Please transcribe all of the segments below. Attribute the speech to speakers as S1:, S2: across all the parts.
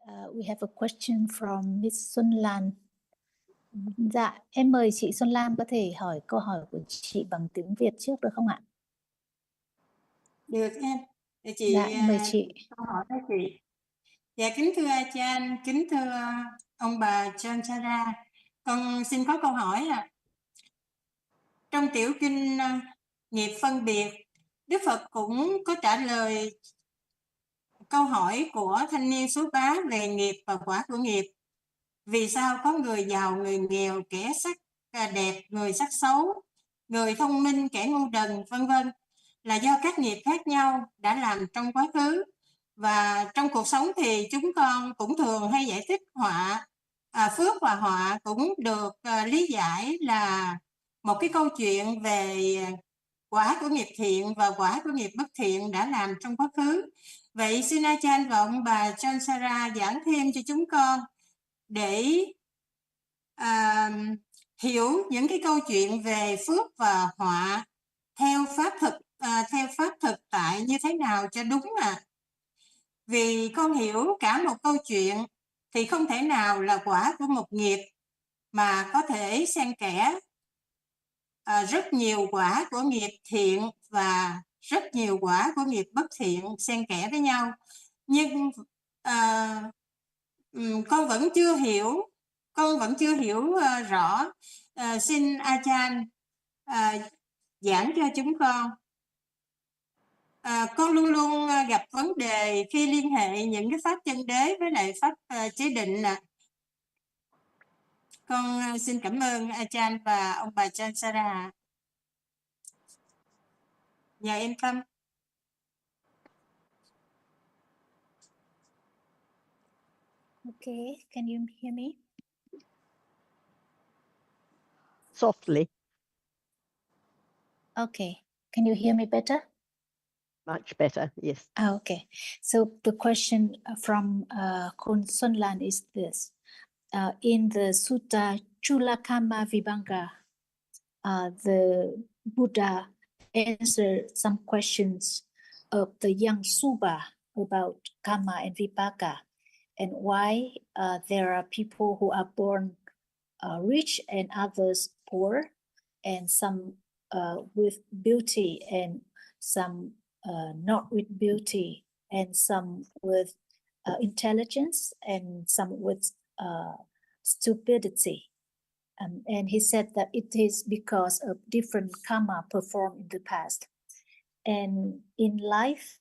S1: We have a question from Miss Xuân Lan. Dạ, em mời chị Xuân Lan có thể hỏi câu hỏi của chị bằng tiếng Việt trước được không ạ?
S2: Được em. Để chị
S1: Dạ, em mời chị.
S2: câu hỏi đó chị. Dạ, kính thưa Achan, kính thưa ông bà Chanchara, con xin có câu hỏi ạ. Trong tiểu kinh nghiệp phân biệt, Đức Phật cũng có trả lời câu hỏi của thanh niên số bá về nghiệp và quả của nghiệp. Vì sao có người giàu, người nghèo, kẻ sắc đẹp, người sắc xấu, người thông minh, kẻ ngu đần, vân vân, là do các nghiệp khác nhau đã làm trong quá khứ. Và trong cuộc sống thì chúng con cũng thường hay giải thích phước và họa cũng được lý giải là một cái câu chuyện về quả của nghiệp thiện và quả của nghiệp bất thiện đã làm trong quá khứ. Vậy xin Achan và ông bà Chansara giảng thêm cho chúng con để hiểu những cái câu chuyện về phước và họa theo pháp thực tại như thế nào cho đúng ạ. Vì con hiểu cả một câu chuyện thì không thể nào là quả của một nghiệp mà có thể xen kẽ rất nhiều quả của nghiệp thiện và rất nhiều quả của nghiệp bất thiện xen kẽ với nhau. Nhưng con vẫn chưa hiểu rõ. Xin Achan giảng cho chúng con. Con luôn luôn gặp vấn đề khi liên hệ những cái pháp chân đế với lại pháp chế định ạ. Con xin cảm ơn Achan và ông bà Chansara. Dạ em Tâm.
S1: Okay, can you hear me?
S3: Softly.
S1: Okay, can you hear me better?
S3: Much better, yes.
S1: Okay, so the question from Khun Xuân Lan is this. In the Sutta Chulakama Vibhanga, the Buddha answered some questions of the young Suba about karma and vipaka, and why there are people who are born rich and others poor, and some with beauty and some not with beauty, and some with intelligence and some with stupidity. And he said that it is because of different karma performed in the past. And in life,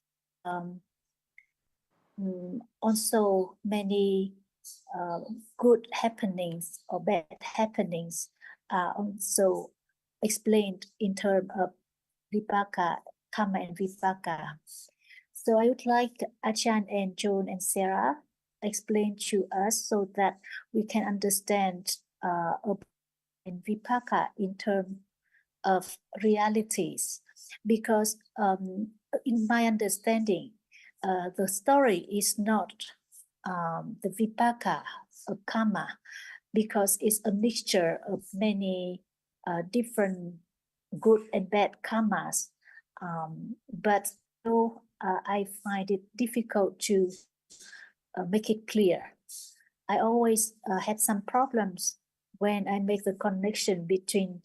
S1: also many good happenings or bad happenings are also explained in terms of vipaka, karma and vipaka. So I would like Achan and Joan and Sarah explain to us so that we can understand and vipaka in terms of realities. Because in my understanding, the story is not the vipaka of karma, because it's a mixture of many different good and bad karmas. But so, I find it difficult to make it clear. I always had some problems when I make the connection between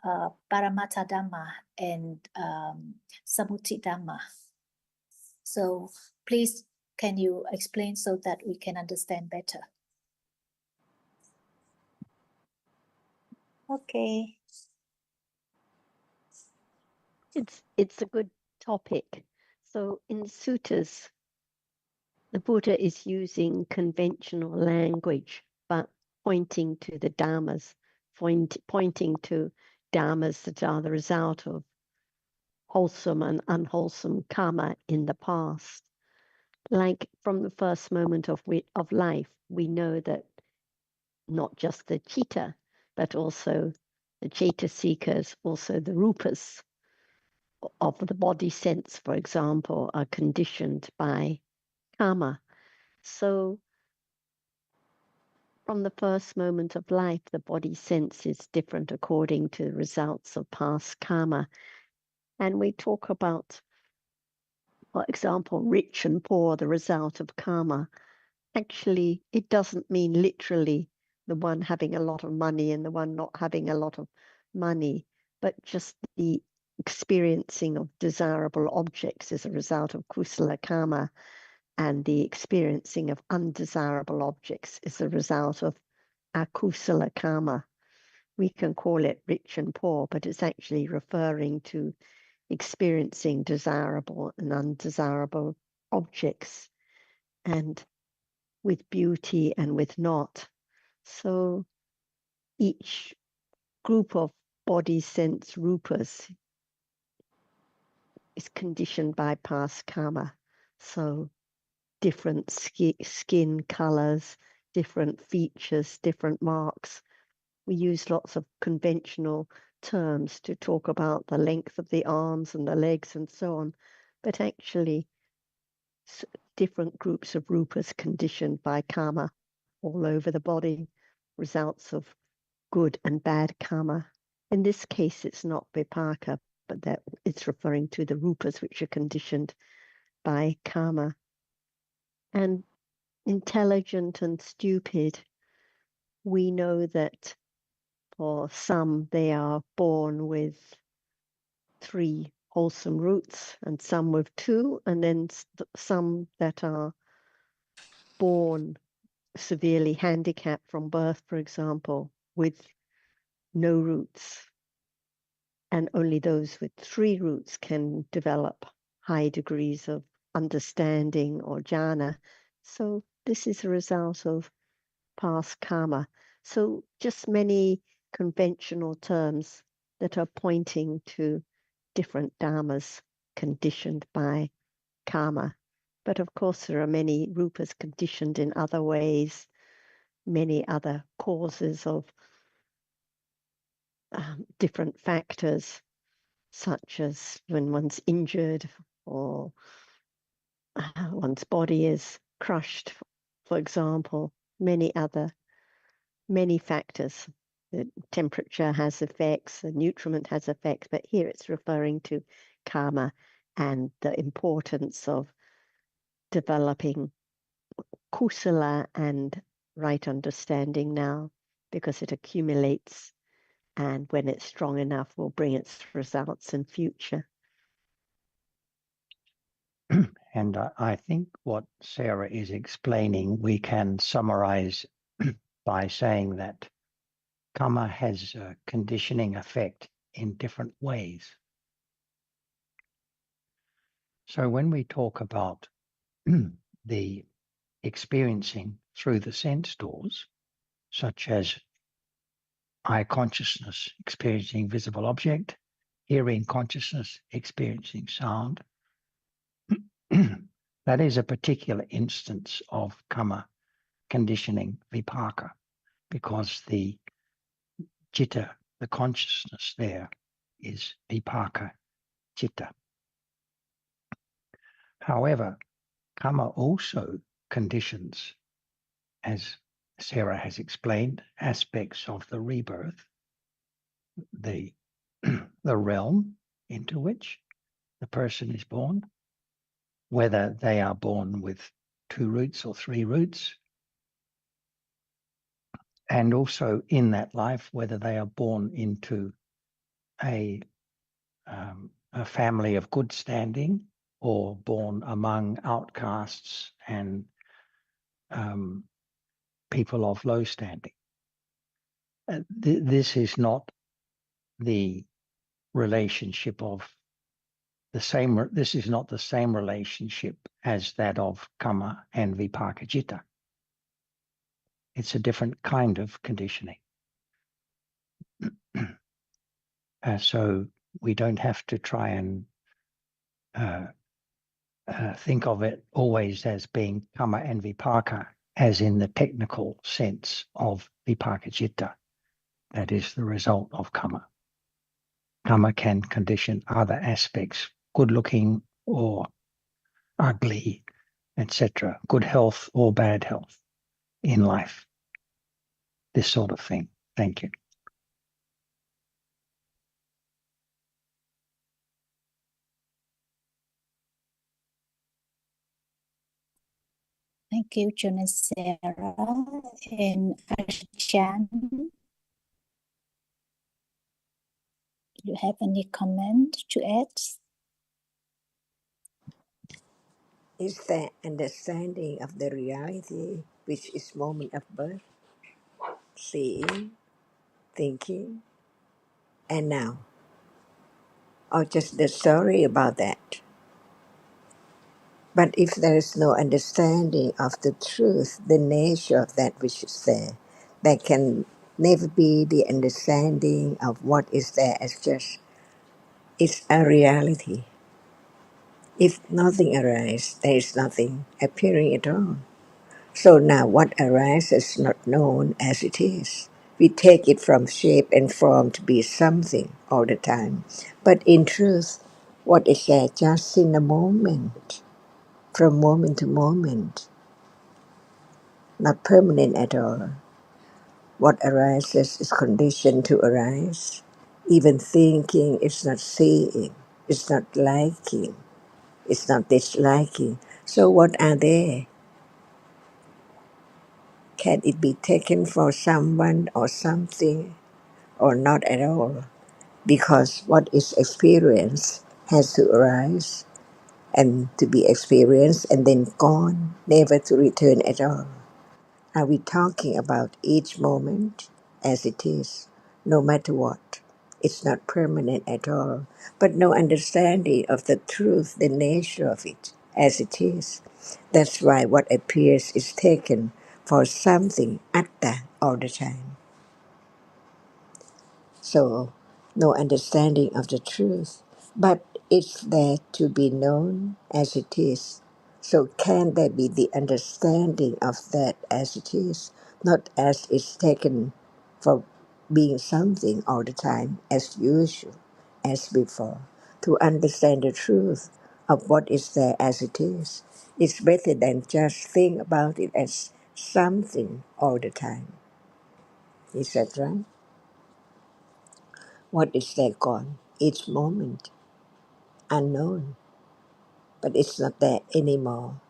S1: Paramattha Dhamma and Sammuti Dhamma. So please, can you explain so that we can understand better? Okay.
S3: It's a good topic. So in suttas, the Buddha is using conventional language, but pointing to the dhammas, pointing to dhammas that are the result of wholesome and unwholesome karma in the past. Like from the first moment of life, we know that not just the citta, but also the cetasikas, also the rupas of the body sense, for example, are conditioned by karma. So from the first moment of life, the body sense is different according to the results of past karma. And we talk about, for example, rich and poor, the result of karma. Actually, it doesn't mean literally the one having a lot of money and the one not having a lot of money, but just the experiencing of desirable objects as a result of kusala karma, and the experiencing of undesirable objects as a result of akusala karma. We can call it rich and poor, but it's actually referring to experiencing desirable and undesirable objects, and with beauty and with not. So each group of body sense rupas is conditioned by past karma. So different skin colors, different features, different marks. We use lots of conventional terms to talk about the length of the arms and the legs and so on, but actually different groups of rupas conditioned by karma all over the body, results of good and bad karma. In this case, it's not vipaka, but that it's referring to the rupas which are conditioned by karma. And intelligent and stupid, we know that for some they are born with 3 wholesome roots and some with 2, and then some that are born severely handicapped from birth, for example, with no roots. And only those with 3 roots can develop high degrees of understanding or jhana. So this is a result of past karma. So just many conventional terms that are pointing to different dharmas conditioned by karma. But of course, there are many rupas conditioned in other ways, many other causes of different factors, such as when one's injured or one's body is crushed, for example, many factors. The temperature has effects, the nutriment has effects, but here it's referring to karma and the importance of developing kusala and right understanding now, because it accumulates, and when it's strong enough will bring its results in future.
S4: And I think what Sarah is explaining, we can summarize by saying that karma has a conditioning effect in different ways. So when we talk about the experiencing through the sense doors, such as eye consciousness experiencing visible object, hearing consciousness experiencing sound, that is a particular instance of karma conditioning vipaka, because the citta, the consciousness there, is vipaka citta. However, karma also conditions, as Sarah has explained, aspects of the rebirth, the realm into which the person is born, whether they are born with 2 roots or 3 roots, and also in that life, whether they are born into a family of good standing or born among outcasts and people of low standing. This is not the relationship of the same. This is not the same relationship as that of karma and vipaka citta. It's a different kind of conditioning. So we don't have to try and think of it always as being karma and vipaka, as in the technical sense of vipaka citta. That is the result of karma. Karma can condition other aspects, good looking or ugly, etc., good health or bad health in life. This sort of thing. Thank you.
S1: Thank you, John and Sarah and Achan. Do you have any comment to add?
S5: Is that understanding of the reality, which is moment of birth, seeing, thinking, and now, or just the story about that. But if there is no understanding of the truth, the nature of that which is there can never be the understanding of what is there as just it's a reality. If nothing arises, there is nothing appearing at all. So now what arises is not known as it is. We take it from shape and form to be something all the time. But in truth, what is there just in a moment, from moment to moment, not permanent at all. What arises is conditioned to arise. Even thinking is not seeing, it's not liking, it's not disliking. So what are they? Can it be taken for someone or something or not at all? Because what is experienced has to arise and to be experienced and then gone, never to return at all. Are we talking about each moment as it is, no matter what? It's not permanent at all, but no understanding of the truth, the nature of it as it is. That's why what appears is taken for something atta all the time. So, no understanding of the truth, but it's there to be known as it is. So, can there be the understanding of that as it is, not as it's taken for being something all the time, as usual, as before? To understand the truth of what is there as it is better than just think about it as something all the time. Is that right? What is there gone? Each moment, unknown, but it's not there anymore.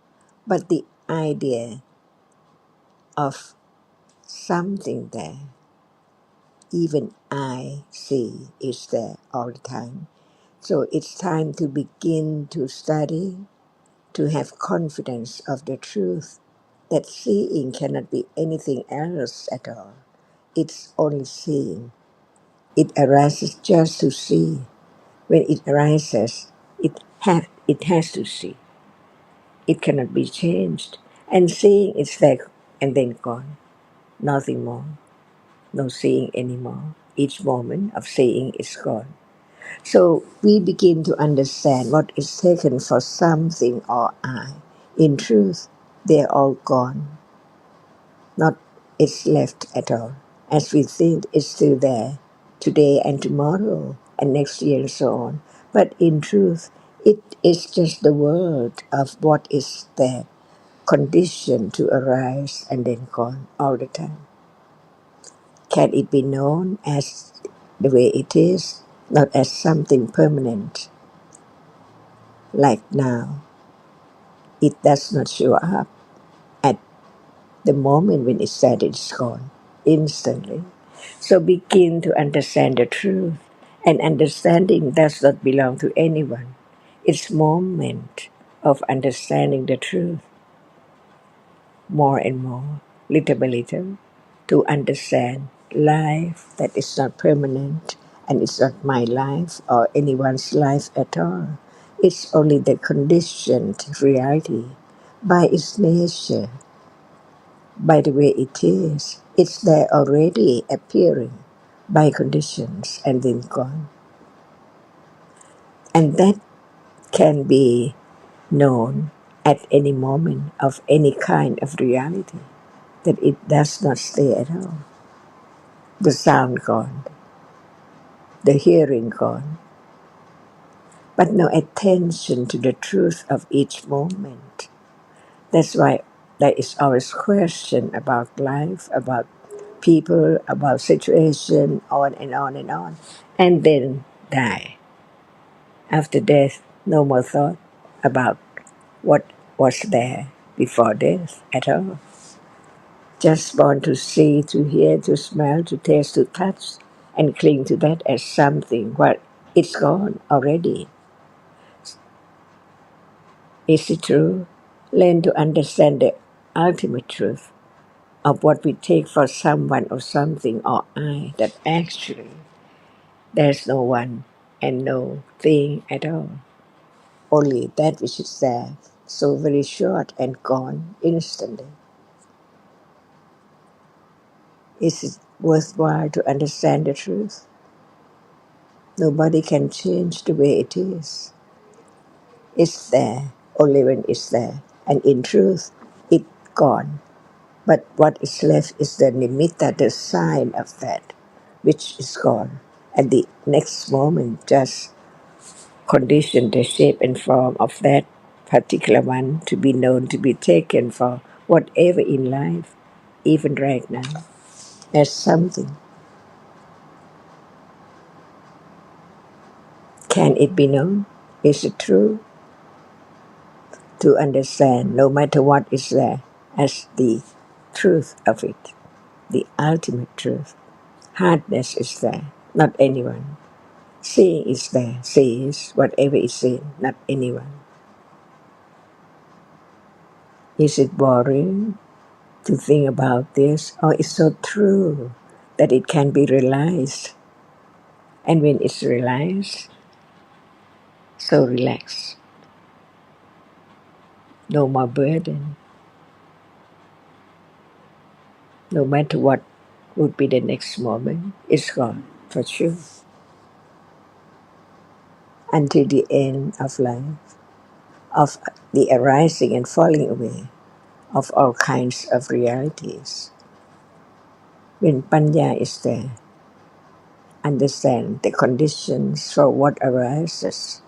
S5: But the idea of something there, even I see, is there all the time. So it's time to begin to study, to have confidence of the truth, that seeing cannot be anything else at all. It's only seeing. It arises just to see. When it arises, it has to see. It cannot be changed. And seeing is there and then gone. Nothing more. No seeing anymore. Each moment of seeing is gone. So we begin to understand what is taken for something or I. In truth, they are all gone. Not it's left at all. As we think it's still there, today and tomorrow and next year and so on. But in truth, it is just the word of what is there, conditioned to arise and then gone all the time. Can it be known as the way it is, not as something permanent? Like now, it does not show up at the moment when it's said it's gone, instantly. So begin to understand the truth. And understanding does not belong to anyone. It's moment of understanding the truth more and more, little by little, to understand life that is not permanent and it's not my life or anyone's life at all. It's only the conditioned reality by its nature, by the way it is. It's there already appearing by conditions and then gone. And that can be known at any moment of any kind of reality, that it does not stay at all. The sound gone, the hearing gone, but no attention to the truth of each moment. That's why there is always question about life, about people, about situation, on and on and on, and then die. After death, no more thought about what was there before death at all. Just born to see, to hear, to smell, to taste, to touch, and cling to that as something, what it's gone already. Is it true? Learn to understand the ultimate truth of what we take for someone or something or I, that actually there's no one and no thing at all. Only that which is there, so very short and gone instantly. Is it worthwhile to understand the truth? Nobody can change the way it is. It's there only when it's there. And in truth, it's gone. But what is left is the nimitta, the sign of that, which is gone. At the next moment, just condition the shape and form of that particular one to be known, to be taken for whatever in life, even right now, as something. Can it be known? Is it true? To understand, no matter what is there, as the truth of it, the ultimate truth. Hardness is there, not anyone. Seeing is there, sees whatever is seen, not anyone. Is it boring to think about this, or is so true that it can be realized? And when it's realized, so relaxed. No more burden. No matter what would be the next moment, it's gone for sure. Until the end of life, of the arising and falling away of all kinds of realities. When Panya is there, understand the conditions for what arises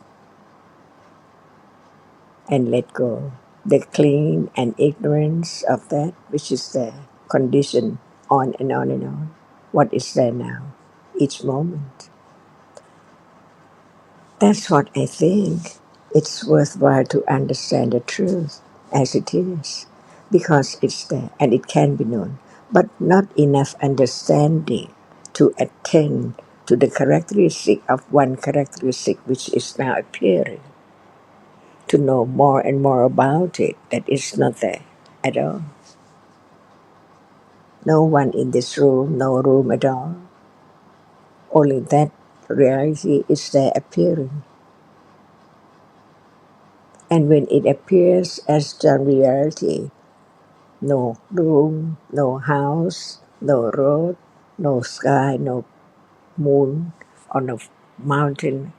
S5: and let go. The clinging and ignorance of that which is there, condition on and on and on. What is there now, each moment. That's what I think. It's worthwhile to understand the truth as it is, because it's there and it can be known, but not enough understanding to attend to the characteristic of one characteristic which is now appearing, to know more and more about it, that is not there at all. No one in this room, no room at all. Only that reality is there appearing. And when it appears as the reality, no room, no house, no road, no sky, no moon, or no mountain,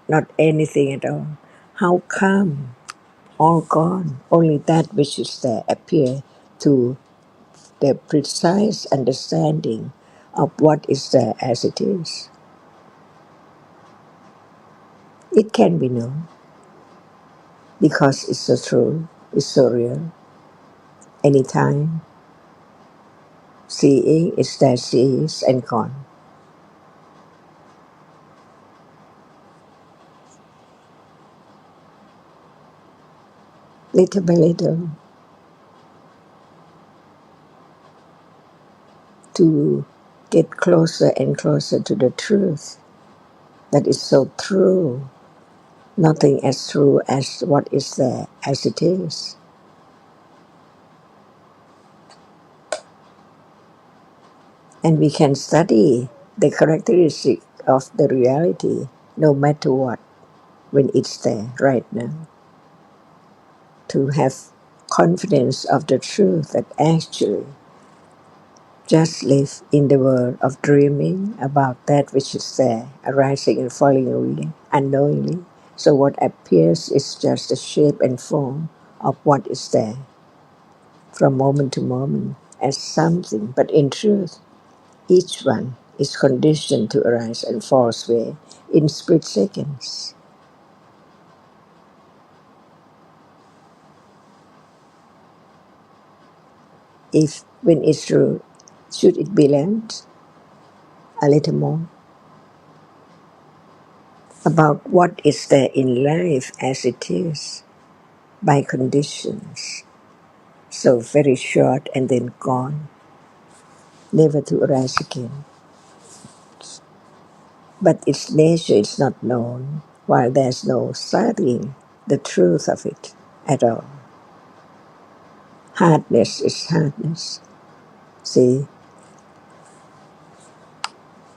S5: not anything at all. How come? All gone. Only that which is there appear to the precise understanding of what is there as it is. It can be known because it's so true, it's so real. Anytime, seeing is there, sees and gone. Little by little, to get closer and closer to the truth that is so true, nothing as true as what is there as it is. And we can study the characteristic of the reality no matter what when it's there right now. To have confidence of the truth that actually just live in the world of dreaming about that which is there, arising and falling away unknowingly. So what appears is just the shape and form of what is there from moment to moment as something, but in truth, each one is conditioned to arise and fall away in split seconds. If when it's true, should it be learned a little more about what is there in life as it is by conditions, So very short and then gone, never to arise again. But its nature is not known, while there's no studying the truth of it at all. Hardness is hardness. See,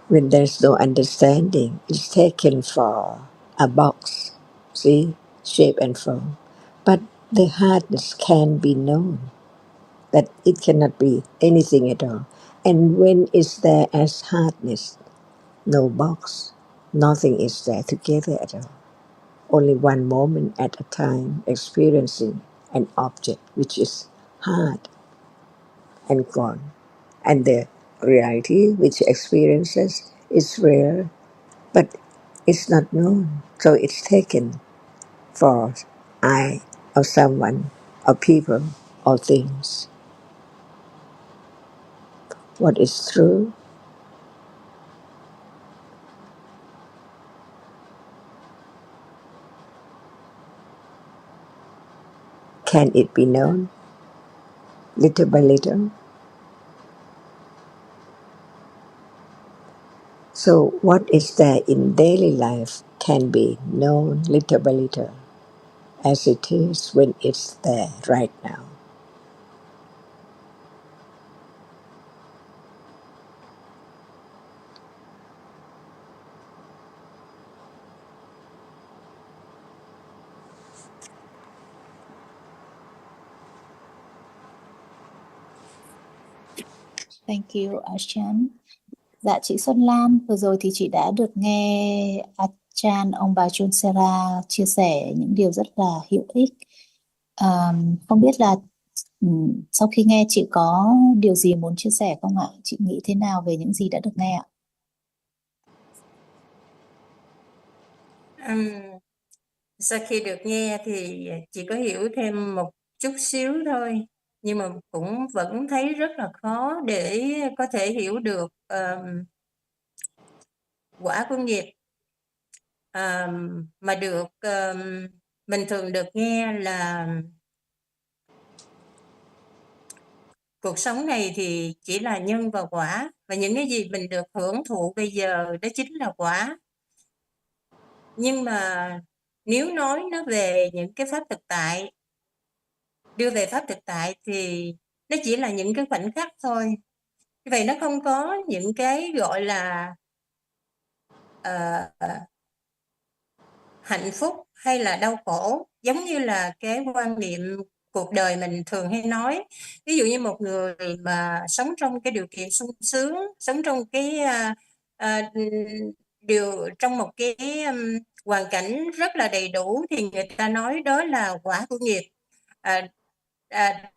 S5: when there's no understanding, it's taken for a box, see, shape and form. But the hardness can be known, that it cannot be anything at all. And when is there as hardness, no box, nothing is there together at all. Only one moment at a time experiencing an object which is hard and gone. And the reality which experiences is rare, but it's not known. So it's taken for I or someone or people or things. What is true can it be known little by little? So what is there in daily life can be known little by little as it is when it's there right now.
S1: Thank you, Achan. Dạ chị Xuân Lan, vừa rồi thì chị đã được nghe Achan, ông bà Chonsera chia sẻ những điều rất là hữu ích. Không biết là sau khi nghe chị có điều gì muốn chia sẻ không ạ? Chị nghĩ thế nào về những gì đã được nghe ạ?
S2: Sau khi được nghe thì chị có hiểu thêm một chút xíu thôi, nhưng mà cũng vẫn thấy rất là khó để có thể hiểu được quả của nghiệp. Mà được mình thường được nghe là cuộc sống này thì chỉ là nhân và quả, và những cái gì mình được hưởng thụ bây giờ đó chính là quả. Nhưng mà nếu nói nó về những cái pháp thực tại, đưa về pháp thực tại thì nó chỉ là những cái khoảnh khắc thôi. Như vậy nó không có những cái gọi là hạnh phúc hay là đau khổ, giống như là cái quan niệm cuộc đời mình thường hay nói. Ví dụ như một người mà sống trong cái điều kiện sung sướng, sống trong cái trong một cái hoàn cảnh rất là đầy đủ thì người ta nói đó là quả của nghiệp,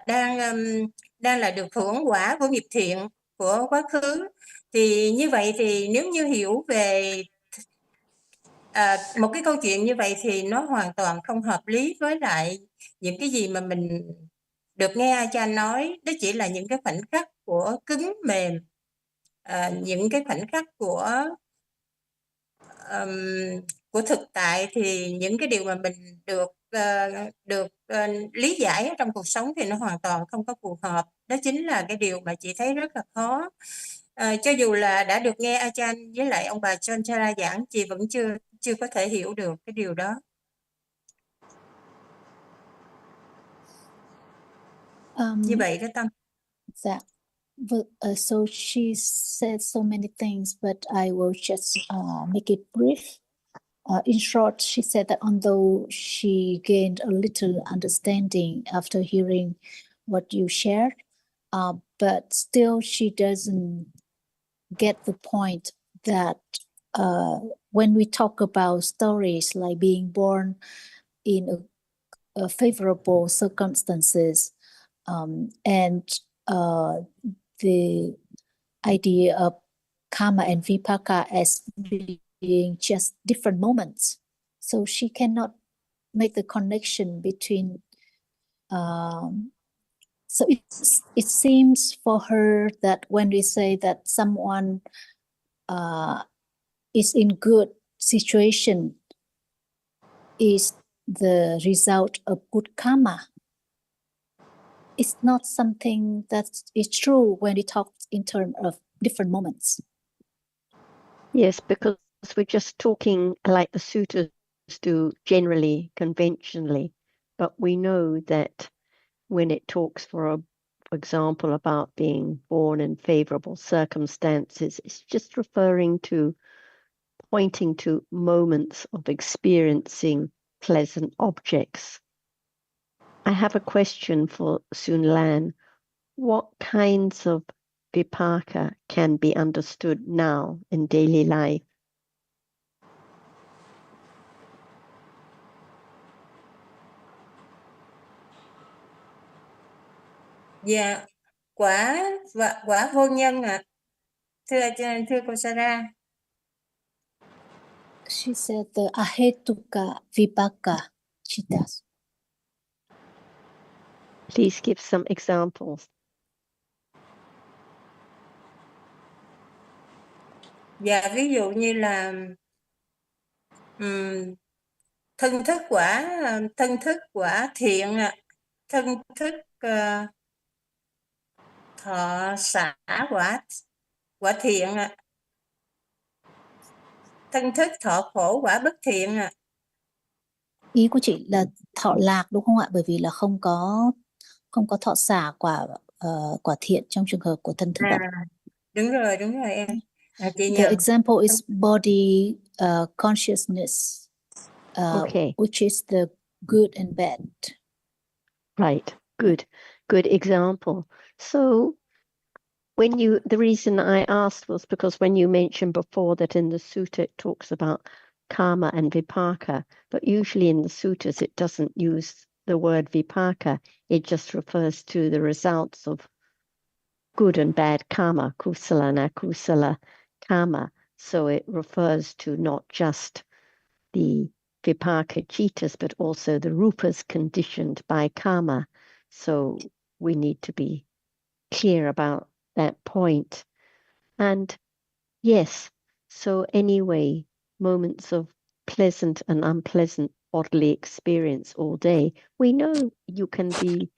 S2: đang là được hưởng quả của nghiệp thiện của quá khứ. Thì như vậy thì nếu như hiểu về một cái câu chuyện như vậy thì nó hoàn toàn không hợp lý với lại những cái gì mà mình được nghe cha nói. Đó chỉ là những cái khoảnh khắc của cứng mềm, những cái khoảnh khắc của thực tại. Thì những cái điều mà mình được lý giải trong cuộc sống thì nó hoàn toàn không có phù hợp. Đó chính là cái điều mà chị thấy rất là khó. Cho dù là đã được nghe Achan với lại ông bà Chonchara giảng, chị vẫn chưa có thể hiểu được cái điều đó. Như vậy đó Tâm.
S1: Dạ. So she said so many things, but I will just make it brief. In short, she said that although she gained a little understanding after hearing what you shared, but still she doesn't get the point that when we talk about stories like being born in a favorable circumstances, and the idea of karma and vipaka as being just different moments. So she cannot make the connection between. So it seems for her that when we say that someone is in good situation is the result of good karma. it's not something that is true when we talk in terms of different moments.
S3: Yes, because we're just talking like the sutras do generally, conventionally, but we know that when it talks, for example, about being born in favorable circumstances, it's just referring to, pointing to moments of experiencing pleasant objects. I have a question for Sun Lan. What kinds of vipaka can be understood now in daily life?
S2: Dạ, quả vô nhân ạ. Thưa cô Sarah.
S1: She said the ahetuka vipaka chittas.
S3: Please give some examples.
S2: Dạ, ví dụ như là thân thức quả thiện ạ, thân thức thọ xả quả thiện ạ, thân thức thọ khổ quả bất thiện ạ.
S1: Ý của chị là thọ lạc đúng không ạ? Bởi vì là không có thọ xả quả thiện trong trường hợp của thân thức ạ.
S2: Đúng rồi em. Chị
S1: The
S2: nhầm.
S1: example is body consciousness,
S3: Okay.
S1: which is the good and bad.
S3: Right. Good example. So the reason I asked was because when you mentioned before that in the sutta it talks about karma and vipaka, but usually in the suttas it doesn't use the word vipaka. It just refers to the results of good and bad karma, kusala and akusala karma. So it refers to not just the vipaka citas, but also the rupas conditioned by karma. So we need to be clear about that point. And yes, so anyway, moments of pleasant and unpleasant bodily experience all day. We know you can be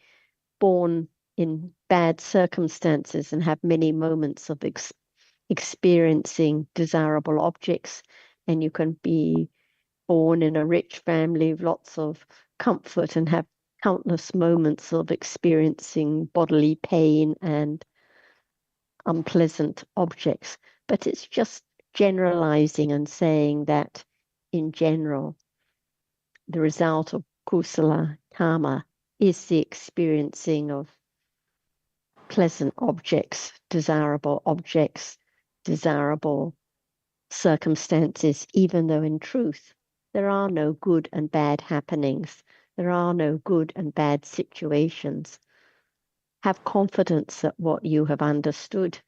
S3: born in bad circumstances and have many moments of experiencing desirable objects, and you can be born in a rich family with lots of comfort and have countless moments of experiencing bodily pain and unpleasant objects. But it's just generalizing and saying that in general, the result of kusala karma is the experiencing of pleasant objects, desirable circumstances, even though in truth there are no good and bad happenings. There are no good and bad situations. Have confidence that what you have understood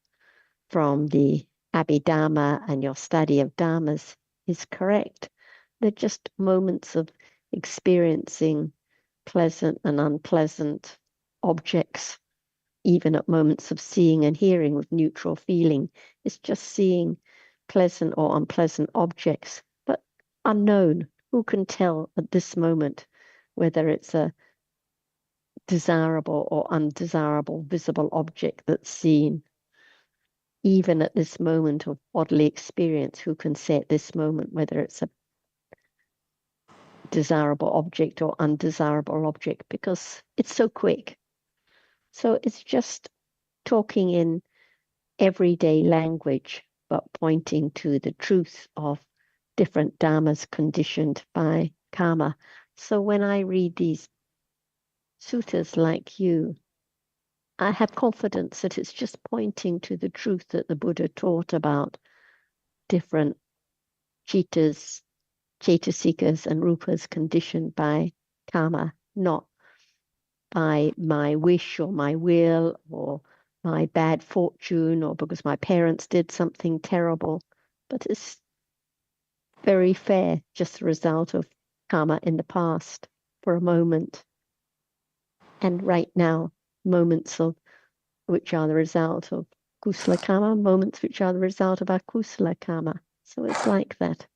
S3: from the Abhidhamma and your study of Dhammas is correct. They're just moments of experiencing pleasant and unpleasant objects, even at moments of seeing and hearing with neutral feeling. It's just seeing pleasant or unpleasant objects, but unknown. Who can tell at this moment whether it's a desirable or undesirable visible object that's seen? Even at this moment of bodily experience, who can say at this moment whether it's a desirable object or undesirable object, because it's so quick. So it's just talking in everyday language, but pointing to the truth of different dhammas conditioned by karma. So when I read these suttas like you, I have confidence that it's just pointing to the truth that the Buddha taught about different citas, cetasikas, and rupas conditioned by karma, not by my wish or my will or my bad fortune or because my parents did something terrible, but it's very fair, just a result of karma in the past for a moment. And right now, moments of which are the result of kusala karma, moments which are the result of akusala karma. So it's like that.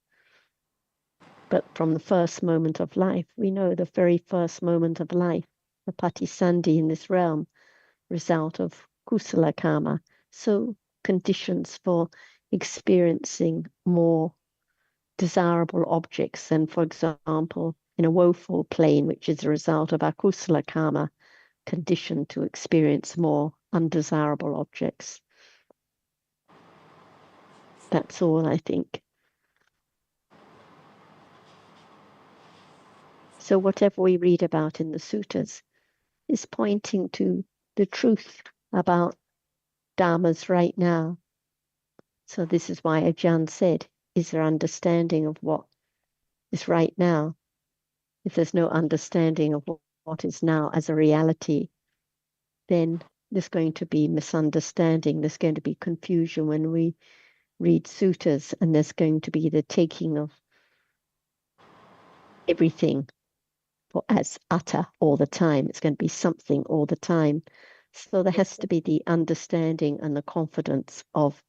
S3: But from the first moment of life, we know the very first moment of life the patisandhi in this realm, result of kusala karma. So conditions for experiencing more desirable objects than, for example, in a woeful plane, which is a result of akusala karma, conditioned to experience more undesirable objects. That's all, I think. So whatever we read about in the suttas is pointing to the truth about dharmas right now. So this is why Ajahn said, is there understanding of what is right now? If there's no understanding of what is now as a reality, then there's going to be misunderstanding. There's going to be confusion when we read suttas, and there's going to be the taking of everything for as utter all the time. It's going to be something all the time. So there has to be the understanding and the confidence of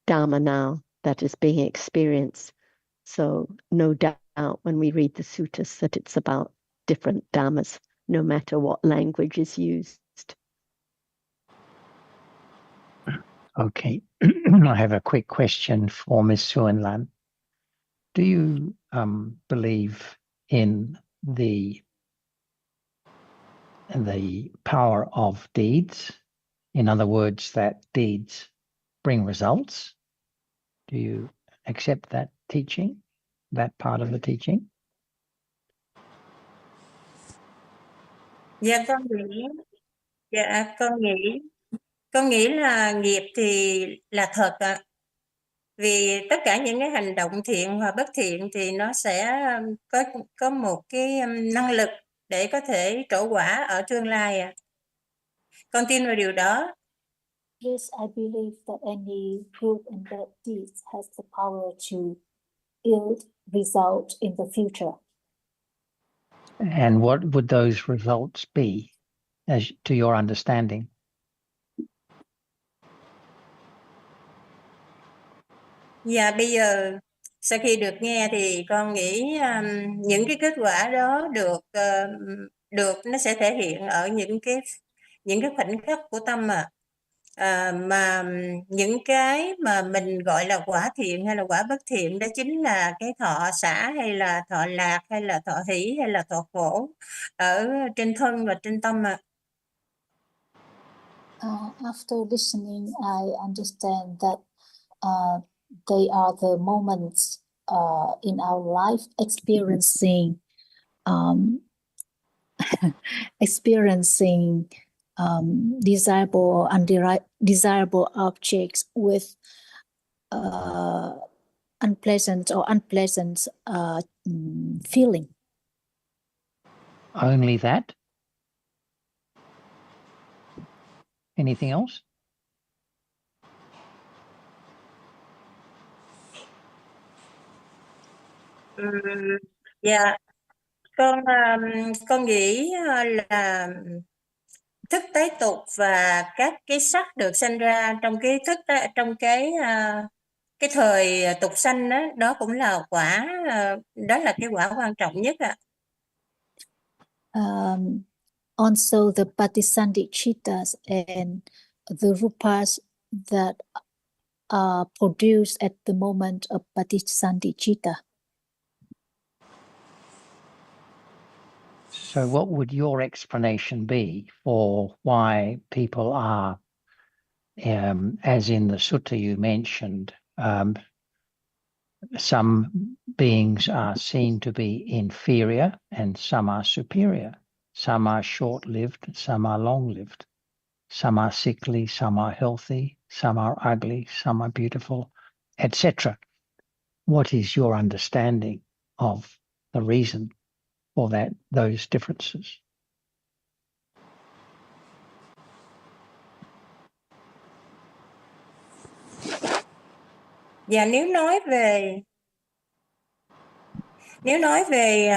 S3: Dharma now that is being experienced. So no doubt when we read the suttas that it's about different Dhammas, no matter what language is used.
S4: Okay. I have a quick question for Ms. Suan Lan. Do you believe in the power of deeds? In other words, that deeds bring results? Do you accept that teaching, that part of the teaching?
S2: Dạ con nghĩ là nghiệp thì là thật ạ. Vì tất cả những cái hành động thiện và bất thiện thì nó sẽ có một cái năng lực để có thể trổ quả ở tương lai ạ. Con tin vào điều đó.
S1: Yes, I believe that any good and bad deeds has the power to yield result in the future.
S4: And what would those results be, as to your understanding?
S2: Dạ bây giờ sau khi được nghe thì con nghĩ những cái kết quả đó được nó sẽ thể hiện ở những cái khoảnh khắc của tâm mà những cái mà mình gọi là quả thiện hay là quả bất thiện đó chính là cái thọ xả hay là thọ lạc hay là thọ hỷ hay là thọ khổ ở trên thân và trên tâm ạ.
S1: After listening, I understand that they are the moments in our life experiencing desirable or undesirable objects with unpleasant feeling.
S4: Only that? Anything else?
S2: Dạ, con nghĩ là thức tái tục và các cái sắc được sanh ra trong cái thời tục sanh đó cũng là quả, đó là cái quả quan trọng nhất ạ.
S1: Also the Patisandhi Chittas and the Rupas that are produced at the moment of Patisandhi Chitta.
S4: So what would your explanation be for why people are, as in the sutta you mentioned, some beings are seen to be inferior and some are superior. Some are short-lived, some are long-lived. Some are sickly, some are healthy, some are ugly, some are beautiful, etc. What is your understanding of the reason for those differences?
S2: Và nếu nói về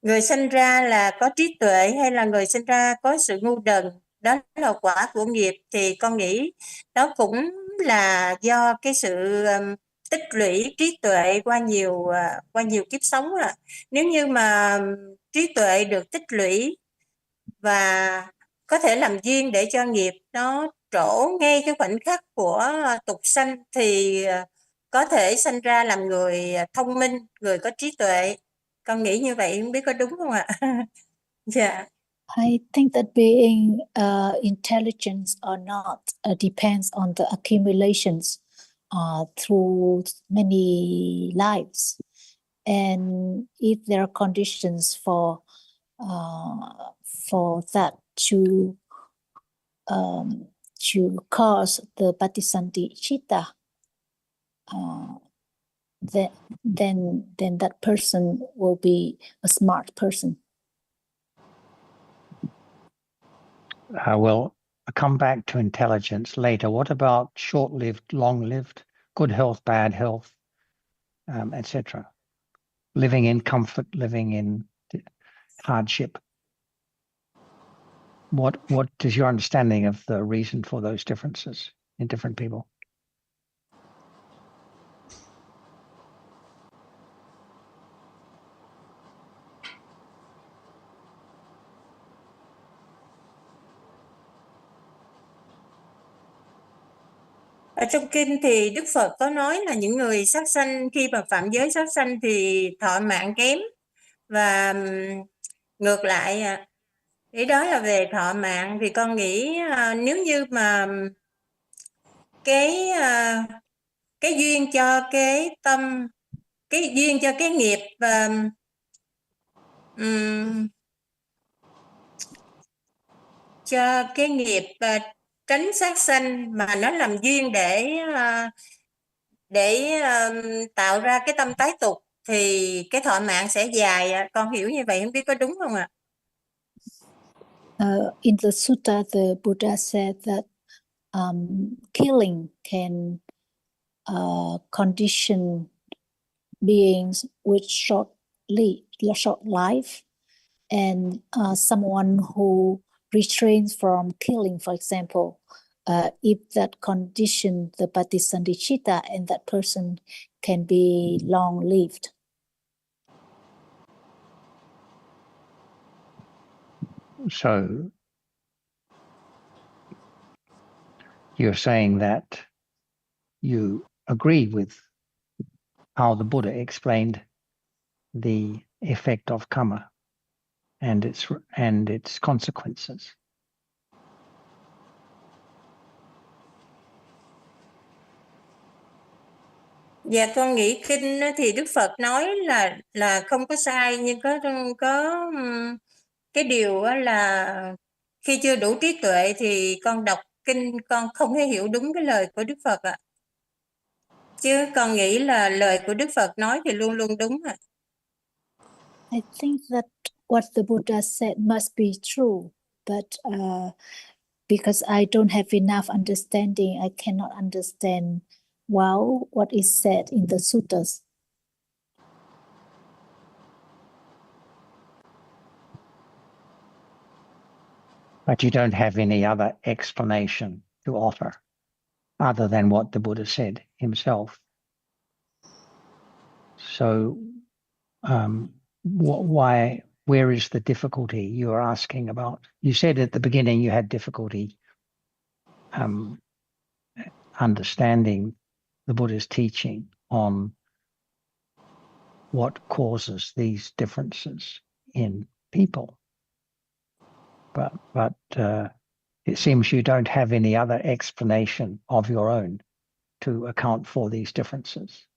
S2: người sinh ra là có trí tuệ hay là người sinh ra có sự ngu đần, đó là quả của nghiệp, thì con nghĩ đó cũng là do cái sự tích lũy trí tuệ qua nhiều kiếp sống. Nếu như mà trí tuệ được tích lũy và có thể làm duyên để cho nghiệp nó trổ ngay cái khoảnh khắc của tục sanh, thì có thể sanh ra làm người thông minh, người có trí tuệ. Con nghĩ như vậy, không biết có đúng không ạ? Dạ.
S1: I think that being intelligent or not depends on the accumulations through many lives. And if there are conditions for that to cause the Patisanti Chitta, then that person will be a smart person.
S4: Well, I'll come back to intelligence later. What about short-lived, long-lived, good health, bad health, etc.? Living in comfort, living in hardship. What is your understanding of the reason for those differences in different people?
S2: Ở trong kinh thì Đức Phật có nói là những người sát sanh khi mà phạm giới sát sanh thì thọ mạng kém, và ngược lại ý đó là về thọ mạng. Thì con nghĩ nếu như mà cái duyên cho cái tâm, cái duyên cho cái nghiệp và cho cái nghiệp tránh sát sanh mà nó làm duyên để tạo ra cái tâm tái tục, thì cái thọ mạng sẽ dài. Con hiểu như vậy, không biết có đúng không ạ?
S1: In the sutta, the Buddha said that killing can condition beings with short life, and someone who restrains from killing, for example, if that condition the Patisandichitta, and that person can be long-lived.
S4: So you're saying that you agree with how the Buddha explained the effect of karma and its consequences.
S2: Dạ, con nghĩ kinh thì Đức Phật nói là không có sai, nhưng có cái điều là khi chưa đủ trí tuệ thì con đọc kinh con không thể hiểu đúng cái lời của Đức Phật ạ. Chứ con nghĩ là lời của Đức Phật nói thì luôn luôn đúng ạ.
S1: I think that what the Buddha said must be true, but because I don't have enough understanding, I cannot understand well what is said in the suttas.
S4: But you don't have any other explanation to offer other than what the Buddha said himself. So where is the difficulty you are asking about? You said at the beginning you had difficulty understanding the Buddha's teaching on what causes these differences in people. But it seems you don't have any other explanation of your own to account for these differences.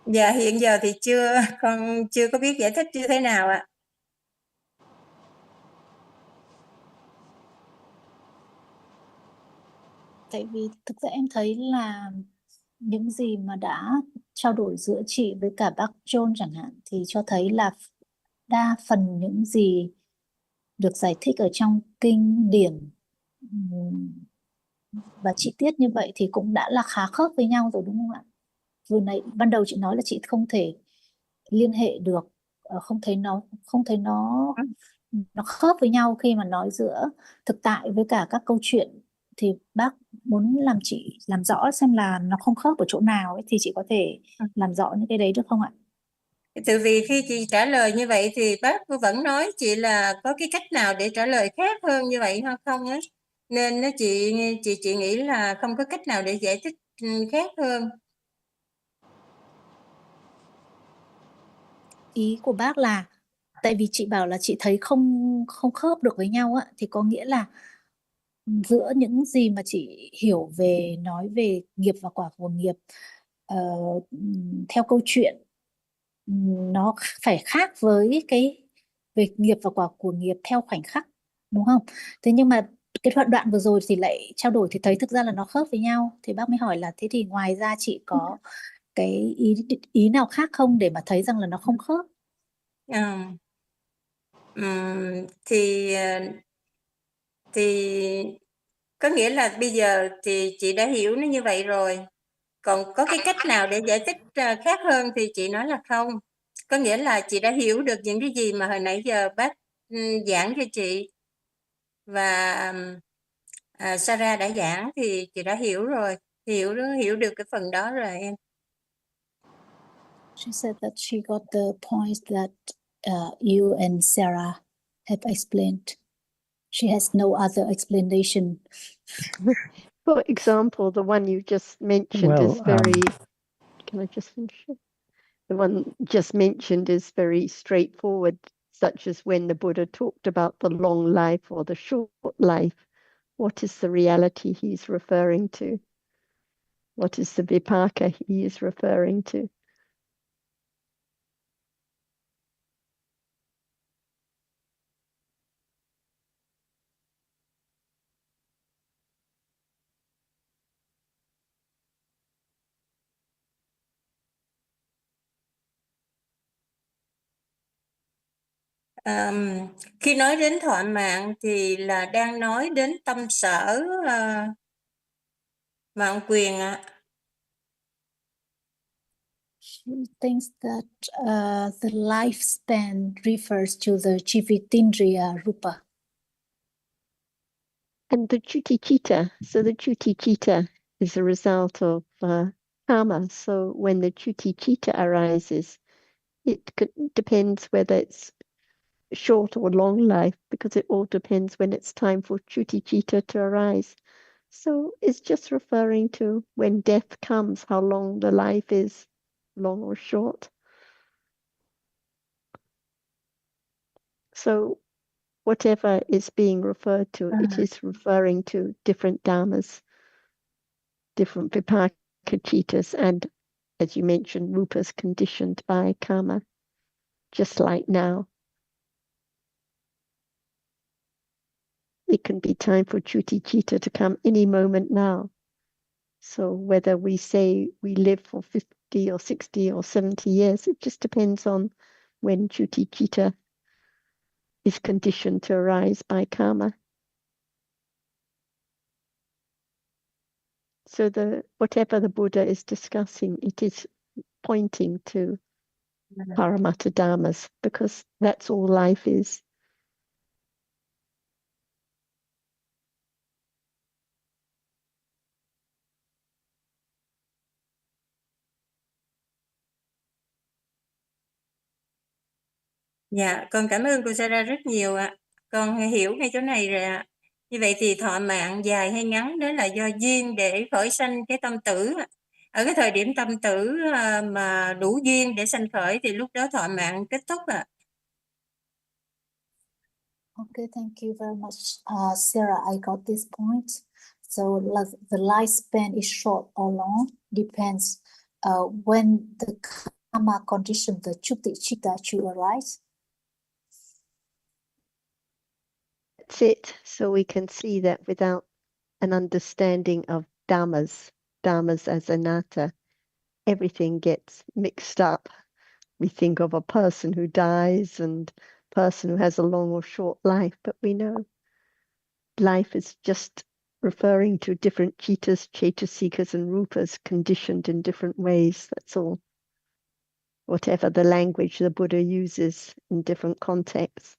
S2: Dạ, hiện giờ thì con chưa có biết giải thích như thế nào ạ.
S1: Tại vì thực ra em thấy là những gì mà đã trao đổi giữa chị với cả bác John chẳng hạn, thì cho thấy là đa phần những gì được giải thích ở trong kinh điển và chi tiết như vậy thì cũng đã là khá khớp với nhau rồi, đúng không ạ? Vừa nãy ban đầu chị nói là chị không thể liên hệ được, không thấy nó khớp với nhau khi mà nói giữa thực tại với cả các câu chuyện, thì bác muốn làm chị làm rõ xem là nó không khớp ở chỗ nào ấy, thì chị có thể làm rõ những cái đấy được không ạ?
S2: Từ vì khi chị trả lời như vậy thì bác vẫn nói chị là có cái cách nào để trả lời khác hơn như vậy hay không á, nên chị nghĩ là không có cách nào để giải thích khác hơn.
S1: Ý của bác là tại vì chị bảo là chị thấy không không khớp được với nhau á, thì có nghĩa là giữa những gì mà chị hiểu về nói về nghiệp và quả của nghiệp ờ, theo câu chuyện, nó phải khác với cái về nghiệp và quả của nghiệp theo khoảnh khắc, đúng không? Thế nhưng mà cái đoạn vừa rồi thì lại trao đổi thì thấy thực ra là nó khớp với nhau, thì bác mới hỏi là thế thì ngoài ra chị có cái ý nào khác không để mà thấy rằng là nó không khớp?
S2: À, thì có nghĩa là bây giờ thì chị đã hiểu nó như vậy rồi. Còn có cái cách nào để giải thích khác hơn thì chị nói là không. Có nghĩa là chị đã hiểu được những cái gì mà hồi nãy giờ bác giảng cho chị và Sarah đã giảng thì chị đã hiểu rồi, hiểu được cái phần đó rồi em.
S1: She said that she got the points that you and Sarah have explained. She has no other explanation.
S3: For example, the one you just mentioned
S4: Well,
S3: is very, can I just finish it? The one just mentioned is very straightforward, such as when the Buddha talked about the long life or the short life. What is the reality he's referring to? What is the vipaka he is referring to?
S2: Khi nói đến thọ mạng thì là đang nói đến tâm sở mạng quyền ạ.
S1: She thinks that the lifespan refers to the Jivitindriya Rupa.
S3: And the Chuti-Chitta, so the Chuti-Chitta is a result of karma. So when the Chuti-Chitta arises, it depends whether it's short or long life, because it all depends when it's time for Chuti-Chitta to arise. So it's just referring to when death comes, how long the life is, long or short. So whatever is being referred to, it is referring to different dhammas, different vipaka-chittas, and as you mentioned, rupas conditioned by karma, just like now. It can be time for Chuti-Chitta to come any moment now. So whether we say we live for 50 or 60 or 70 years, it just depends on when Chuti-Chitta is conditioned to arise by karma. So whatever the Buddha is discussing, it is pointing to Paramatta Dhammas, because that's all life is.
S2: Dạ, con cảm ơn cô Sarah rất nhiều ạ. Con hiểu ngay chỗ này rồi ạ. Như vậy thì thọ mạng dài hay ngắn đó là do duyên để khởi sanh cái tâm tử. Ở cái thời điểm tâm tử mà đủ duyên để sanh khởi thì lúc đó thọ mạng kết thúc ạ.
S1: Okay, thank you very much, Sarah. I got this point. So the lifespan is short or long depends when the karma condition the chuti chitta to arise.
S3: That's it. So we can see that without an understanding of dhammas as anatta, everything gets mixed up. We think of a person who dies and a person who has a long or short life, but we know life is just referring to different chittas, chaitasikas, and rupas conditioned in different ways. That's all. Whatever the language the Buddha uses in different contexts.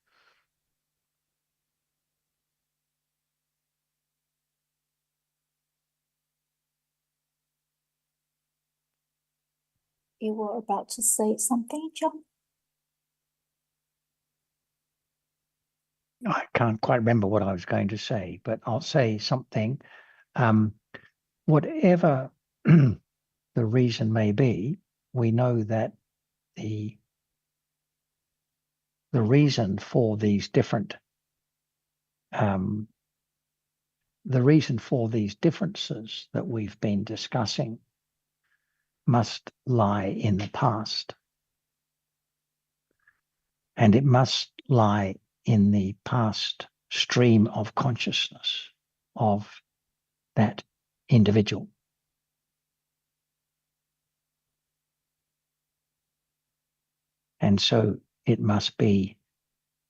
S1: You were about to say something, John?
S4: I can't quite remember what I was going to say, but I'll say something. Whatever the reason may be, we know that the reason for these different the reason for these differences that we've been discussing must lie in the past, and it must lie in the past stream of consciousness of that individual. And so it must be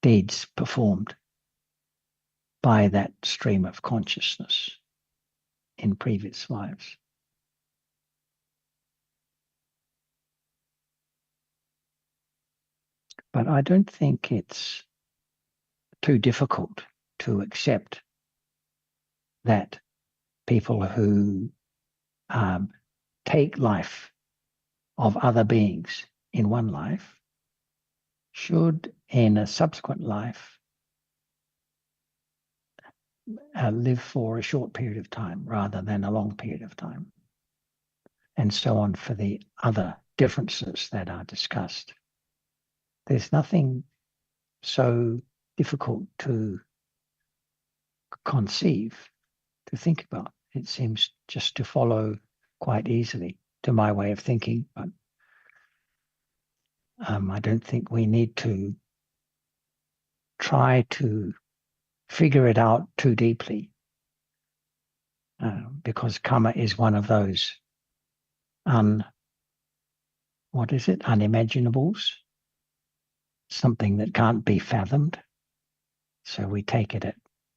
S4: deeds performed by that stream of consciousness in previous lives. But I don't think it's too difficult to accept that people who take life of other beings in one life should, in a subsequent life, live for a short period of time rather than a long period of time, and so on for the other differences that are discussed. There's nothing so difficult to conceive, to think about. It seems just to follow quite easily to my way of thinking, but I don't think we need to try to figure it out too deeply, because karma is one of those unimaginables, something that can't be fathomed. So we take it at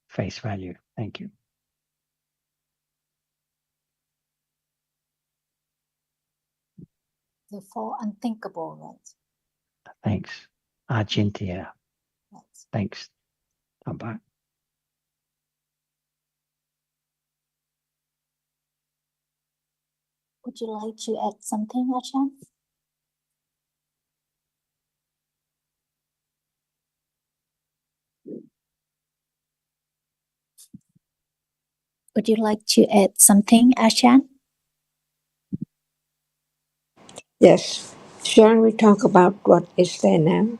S4: face value. Thank you.
S1: The four unthinkable, right?
S4: Thanks. Argentia.
S1: Right.
S4: Thanks. Dhamma.
S1: Would you like to add something, Ajahn? Would you like to add something, Ajahn?
S5: Yes. Shall we talk about what is there now?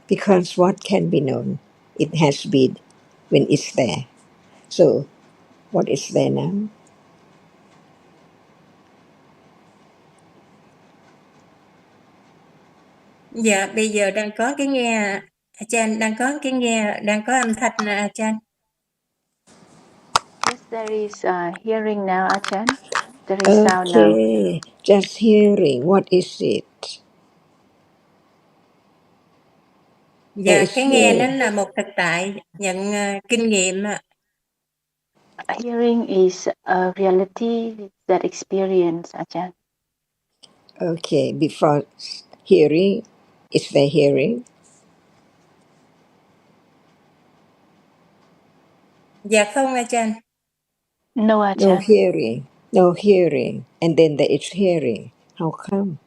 S5: Because what can be known, it has been when it's there. So, what is there now?
S2: Dạ, bây giờ đang có cái nghe Ajahn, đang có âm thanh Ajahn.
S3: Yes, there is hearing now, Ajahn. There is sound now.
S5: Okay, just hearing. What is it? There
S2: Dạ,
S5: is
S2: cái nghe nó
S5: hearing.
S2: là một thực tại, nhận kinh nghiệm.
S3: Hearing is a reality that experience, Ajahn.
S5: Okay, before hearing, is there hearing?
S2: Dạ không Ajahn.
S3: No,
S5: No
S3: Ajahn.
S5: hearing. No hearing. And then there is hearing. How come?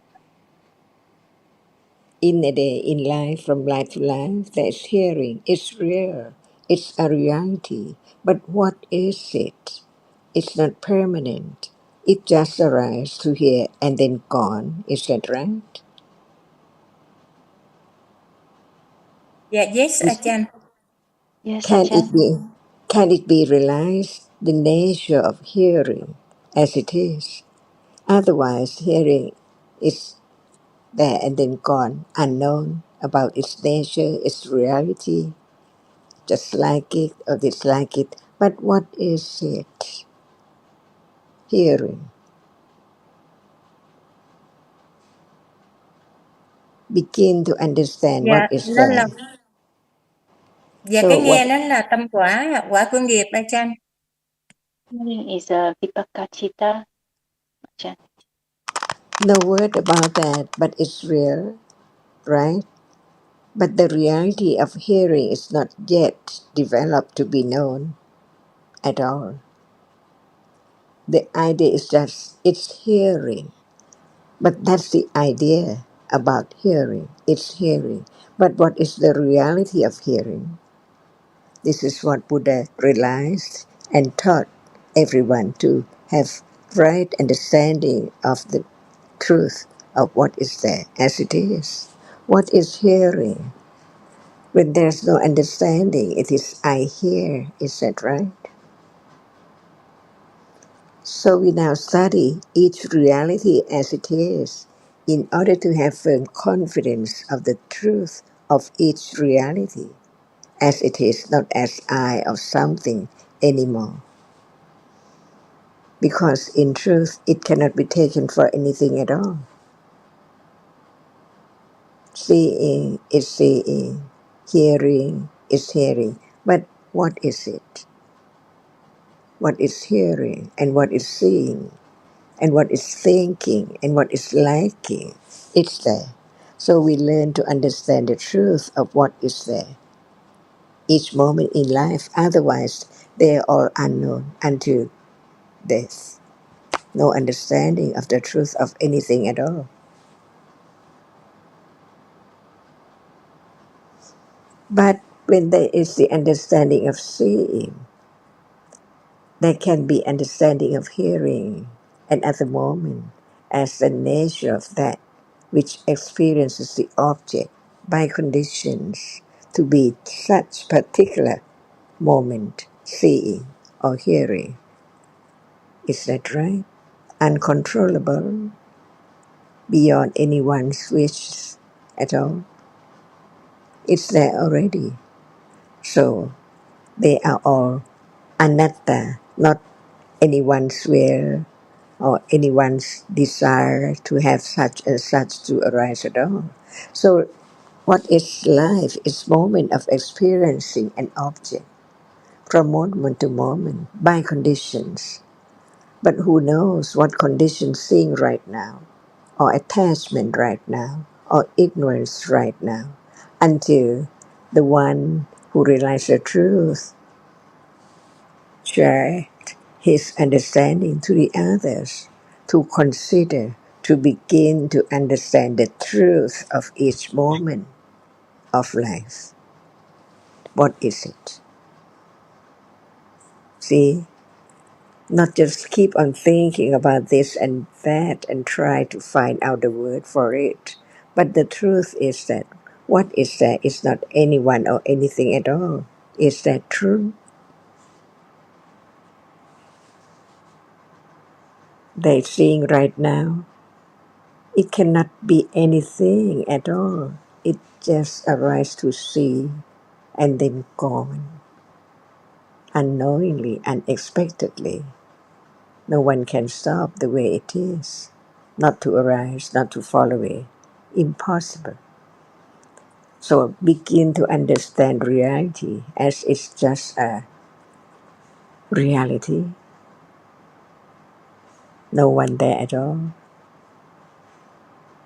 S5: In a day, in life, from life to life, there is hearing. It's real. It's a reality. But what is it? It's not permanent. It just arrives to here and then gone. Is that right?
S2: Dạ yes Ajahn.
S3: Yes,
S5: Can
S3: Ajahn.
S5: can it be realized the nature of hearing as it is? Otherwise, hearing is there and then gone, unknown about its nature, its reality, just like it or dislike it. But what is it? Hearing. Begin to understand
S2: Dạ
S5: what is
S2: nó là
S5: there.
S2: cái
S5: So
S2: nghe
S5: what?
S2: nó là tâm quả, quả của nghiệp Ajahn.
S3: Hearing is a vipakka-citta, Ajahn.
S5: No word about that, but it's real, right? But the reality of hearing is not yet developed to be known at all. The idea is just it's hearing. But that's the idea about hearing. It's hearing. But what is the reality of hearing? This is what Buddha realized and taught everyone to have right understanding of the truth of what is there as it is. What is hearing? When there's no understanding, it is I hear. Is that right? So we now study each reality as it is in order to have firm confidence of the truth of each reality as it is, not as I or something anymore. Because in truth, it cannot be taken for anything at all. Seeing is seeing, hearing is hearing. But what is it? What is hearing and what is seeing and what is thinking and what is liking? It's there. So we learn to understand the truth of what is there each moment in life. Otherwise, they are all unknown until death. No understanding of the truth of anything at all. But when there is the understanding of seeing, there can be understanding of hearing, and at the moment, as the nature of that which experiences the object by conditions to be such particular moment, seeing or hearing. Is that right? Uncontrollable, beyond anyone's wishes at all. It's there already. So they are all anatta, not anyone's will or anyone's desire to have such and such to arise at all. So what is life is moment of experiencing an object from moment to moment by conditions. But who knows what conditions seeing right now, or attachment right now, or ignorance right now, until the one who realizes the truth shared his understanding to the others, to consider, to begin to understand the truth of each moment of life. What is it? See, not just keep on thinking about this and that and try to find out the word for it. But the truth is that what is there is not anyone or anything at all. Is that true? They're seeing right now. It cannot be anything at all. It just arises to see and then gone. Unknowingly, unexpectedly. No one can stop the way it is. Not to arise, not to fall away. Impossible. So begin to understand reality as it's just a reality. No one there at all.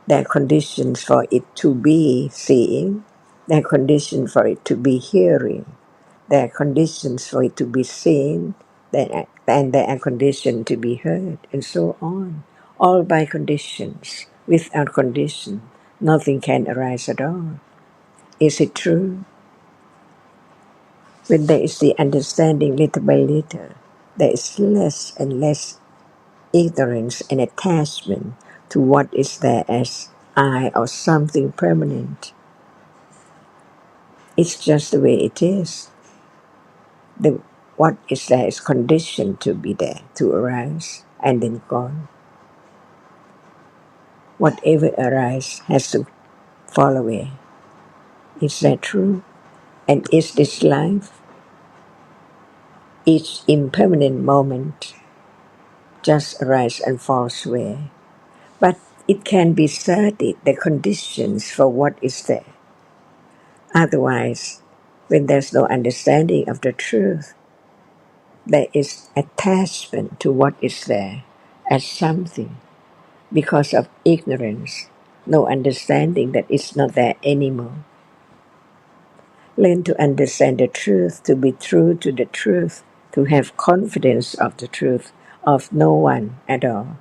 S5: There are conditions for it to be seeing. There are conditions for it to be hearing. There are conditions for it to be seen. And there are conditions to be heard, and so on. All by conditions. Without condition, nothing can arise at all. Is it true? When there is the understanding little by little, there is less and less ignorance and attachment to what is there as I or something permanent. It's just the way it is. What is there is conditioned to be there, to arise, and then gone. Whatever arises has to fall away. Is that true? And is this life? Each impermanent moment just arises and falls away. But it can be studied, the conditions for what is there. Otherwise, when there's no understanding of the truth, there is attachment to what is there as something because of ignorance, no understanding that it's not there anymore. Learn to understand the truth, to be true to the truth, to have confidence of the truth of no one at all.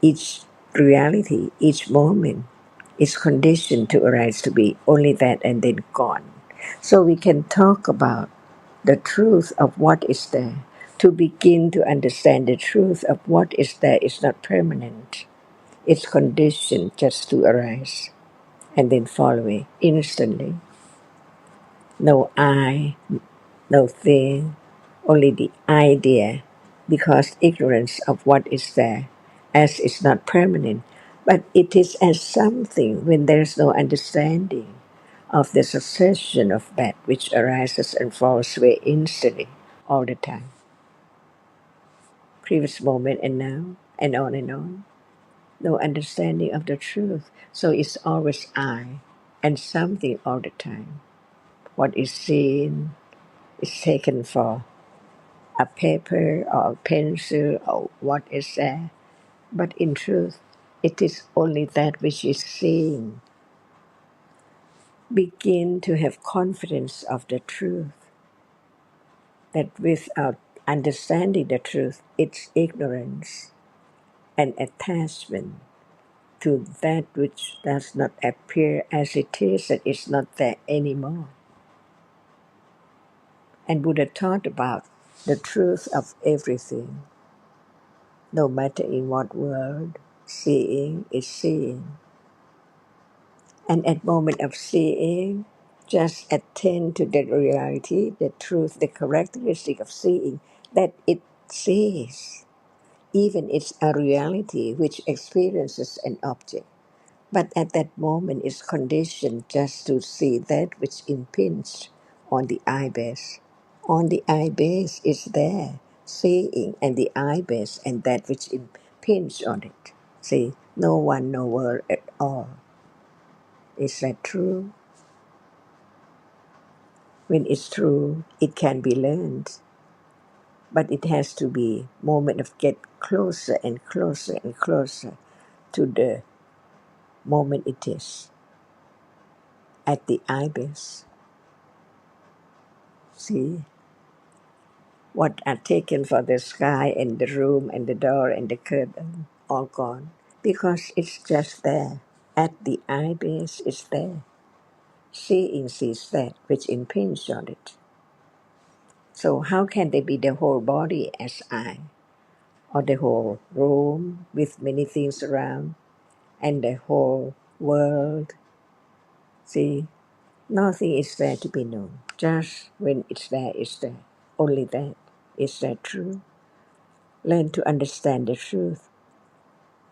S5: Each reality, each moment is conditioned to arise to be only that and then gone. So we can talk about the truth of what is there. To begin to understand the truth of what is there is not permanent. It's conditioned just to arise and then fall away instantly. No I, no thing, only the idea, because ignorance of what is there, as is not permanent, but it is as something when there is no understanding of the succession of that which arises and falls away instantly, all the time. Previous moment and now, and on and on. No understanding of the truth, so it's always I and something all the time. What is seen is taken for a paper or a pencil or what is there. But in truth, it is only that which is seen. Begin to have confidence of the truth, that without understanding the truth, it's ignorance and attachment to that which does not appear as it is and is not there anymore. And Buddha taught about the truth of everything, no matter in what world, seeing is seeing. And at moment of seeing, just attend to the reality, the truth, the characteristic of seeing, that it sees. Even it's a reality which experiences an object. But at that moment it's conditioned just to see that which impinges on the eye base. On the eye base is there, seeing, and the eye base and that which impinges on it. See, no one, no word at all. Is that true? When it's true, it can be learned, but it has to be moment of get closer and closer and closer to the moment it is at the eye base. See, what are taken for the sky and the room and the door and the curtain, all gone, because it's just there. At the eye base, it's there. Seeing sees that which impinges on it. So how can they be the whole body as eye? Or the whole room with many things around, and the whole world. See, nothing is there to be known. Just when it's there, it's there. Only that. Is that true? Learn to understand the truth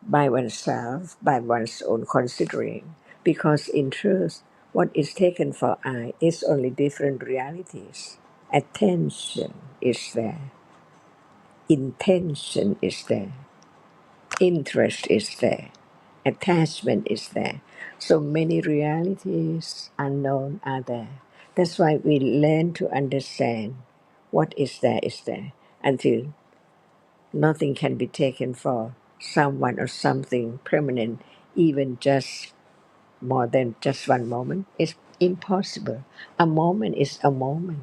S5: by oneself, by one's own considering. Because in truth, what is taken for I is only different realities. Attention is there. Intention is there. Interest is there, attachment is there. So many realities unknown are there. That's why we learn to understand what is there until nothing can be taken for someone or something permanent, even just more than just one moment. It's impossible. A moment is a moment.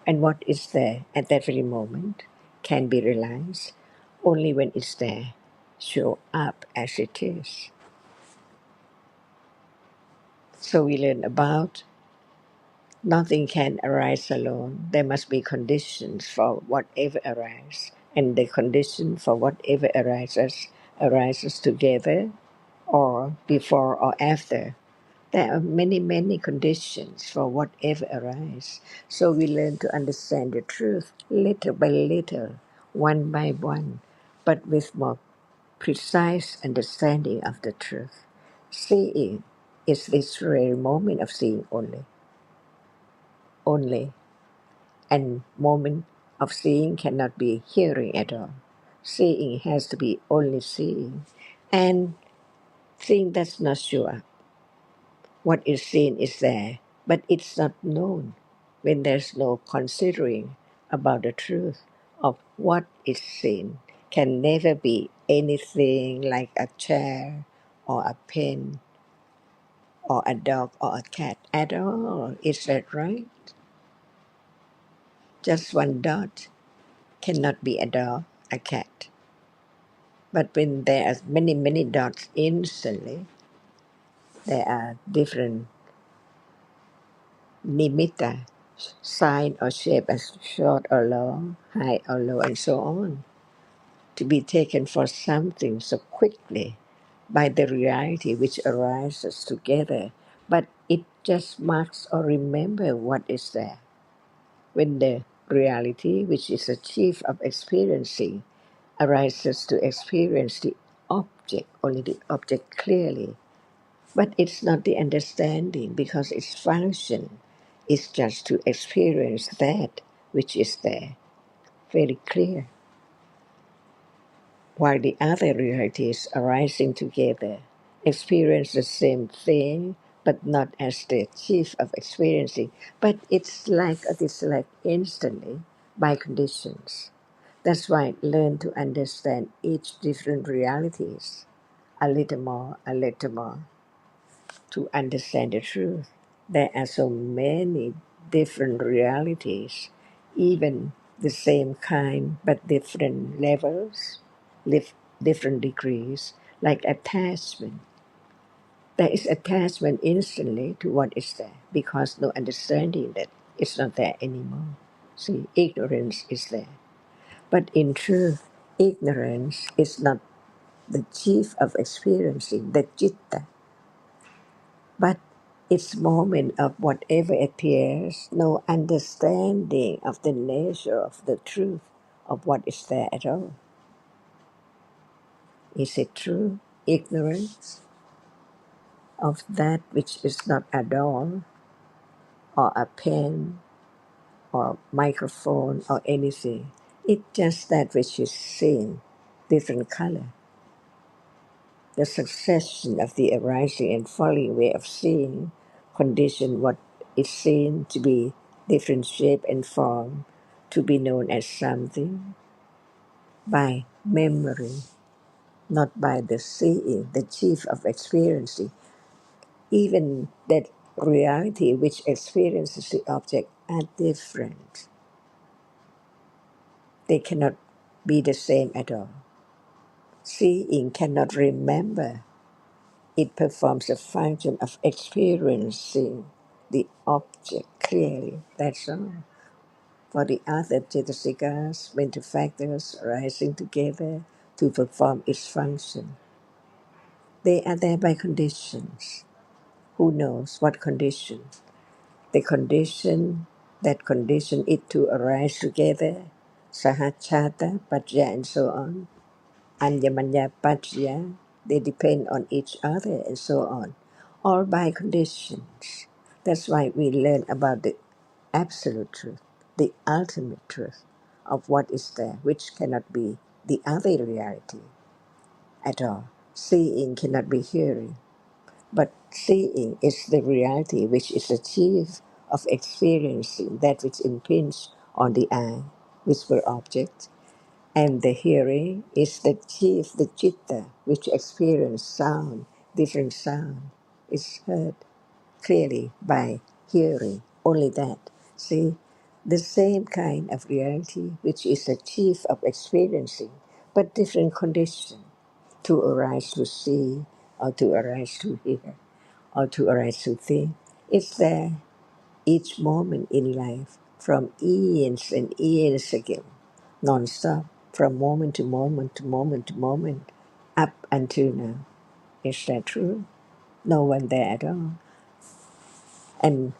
S5: And what is there at that very moment can be realized only when it's there, show up as it is. So we learn about nothing can arise alone. There must be conditions for whatever arises. And the condition for whatever arises together or before or after. There are many, many conditions for whatever arises. So we learn to understand the truth little by little, one by one, but with more precise understanding of the truth. Seeing is this very moment of seeing only, and moment of seeing cannot be hearing at all. Seeing has to be only seeing, and seeing that's not sure. What is seen is there, but it's not known when there's no considering about the truth of what is seen. Can never be anything like a chair or a pen or a dog or a cat at all. Is that right? Just one dot cannot be a dog, a cat. But when there are many, many dots instantly, there are different nimitta, sign or shape as short or long, high or low, and so on, to be taken for something so quickly by the reality which arises together, but it just marks or remember what is there. When the reality, which is the chief of experiencing, arises to experience the object, only the object clearly, but it's not the understanding because its function is just to experience that which is there, very clear, while the other realities arising together experience the same thing, but not as the chief of experiencing, but it's like instantly by conditions. That's why learn to understand each different realities a little more, to understand the truth. There are so many different realities, even the same kind but different levels, different degrees, like attachment. There is attachment instantly to what is there because no understanding that it's not there anymore. See, ignorance is there. But in truth, ignorance is not the chief of experiencing the citta, but its moment of whatever appears, no understanding of the nature of the truth of what is there at all. Is it true? Ignorance of that which is not at all, or a pen, or microphone, or anything. It's just that which is seen, different color. The succession of the arising and falling way of seeing condition what is seen to be different shape and form, to be known as something by memory, not by the seeing, the chief of experiencing. Even that reality which experiences the object are different. They cannot be the same at all. Seeing cannot remember. It performs a function of experiencing the object clearly. That's all. For the other cetasikas, mental factors rising together to perform its function, they are there by conditions. Who knows what condition? The condition that condition it to arise together, sahachata, pajya, and so on. Anyamanya Pajya, they depend on each other and so on, all by conditions. That's why we learn about the absolute truth, the ultimate truth of what is there, which cannot be the other reality at all. Seeing cannot be hearing, but seeing is the reality which is the chief of experiencing that which impinges on the eye, which were objects, and the hearing is the chief, the citta, which experience sound, different sound, is heard clearly by hearing, only that. See, the same kind of reality, which is the chief of experiencing, but different condition, to arise to see, or to arise to hear, or to arise to think, is there each moment in life, from eons and eons ago, non-stop, from moment to moment to moment to moment, up until now. Is that true? No one there at all. And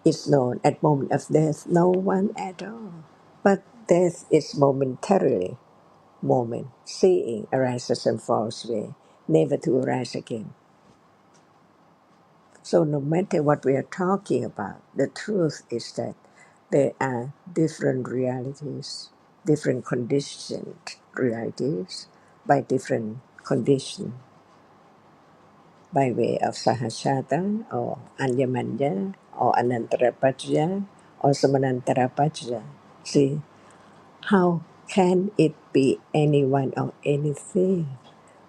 S5: it's known at moment of death, no one at all. But death is momentarily, moment, seeing arises and falls away, never to arise again. So no matter what we are talking about, the truth is that there are different realities, different conditioned realities by different condition, by way of sahasata or anyamanya or anantarapajya or samanantarapajya. See, how can it be anyone or anything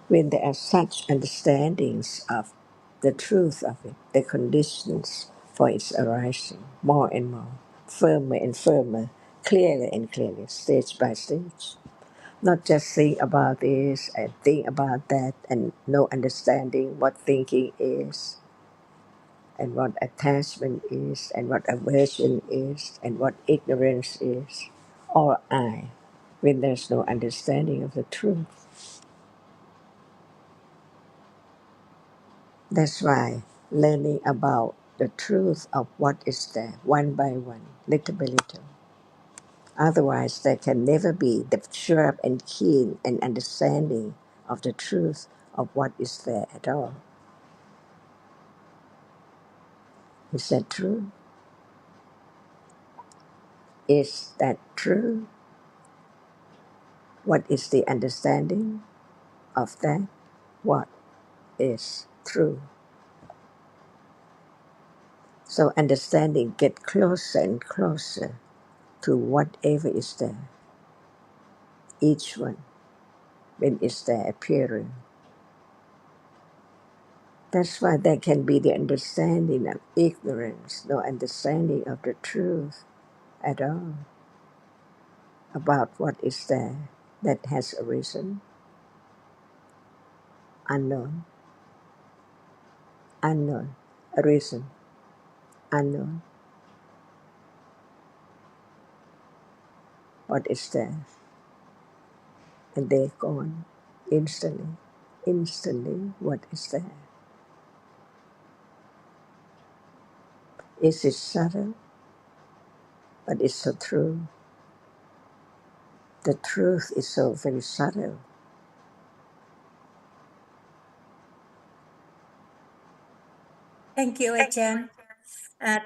S5: when there are such understandings of the truth of it, the conditions for its arising, more and more, firmer and firmer, clearer and clearer, stage by stage. Not just think about this and think about that and no understanding what thinking is and what attachment is and what aversion is and what ignorance is. Or I, when there's no understanding of the truth. That's why learning about the truth of what is there, one by one, little by little. Otherwise, there can never be the sharp and keen and understanding of the truth of what is there at all. Is that true? Is that true? What is the understanding of that? What is true? So understanding get closer and closer to whatever is there. Each one, when it's there appearing. That's why there can be the understanding of ignorance, no understanding of the truth at all about what is there that has arisen, unknown, unknown, arisen, unknown, what is there, and they're gone instantly, instantly, what is there? Is it subtle? But it's so true. The truth is so very subtle.
S2: Thank you, Achan.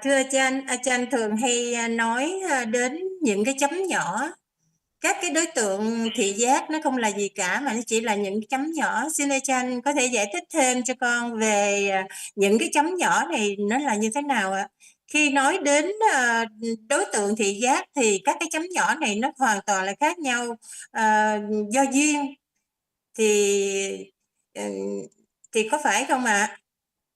S2: Thưa Achan thường hay nói đến những cái chấm nhỏ. Các cái đối tượng thị giác nó không là gì cả mà nó chỉ là những chấm nhỏ. Xin Achan có thể giải thích thêm cho con về những cái chấm nhỏ này nó là như thế nào ạ? Khi nói đến đối tượng thị giác thì các cái chấm nhỏ này nó hoàn toàn là khác nhau do duyên thì có phải không ạ?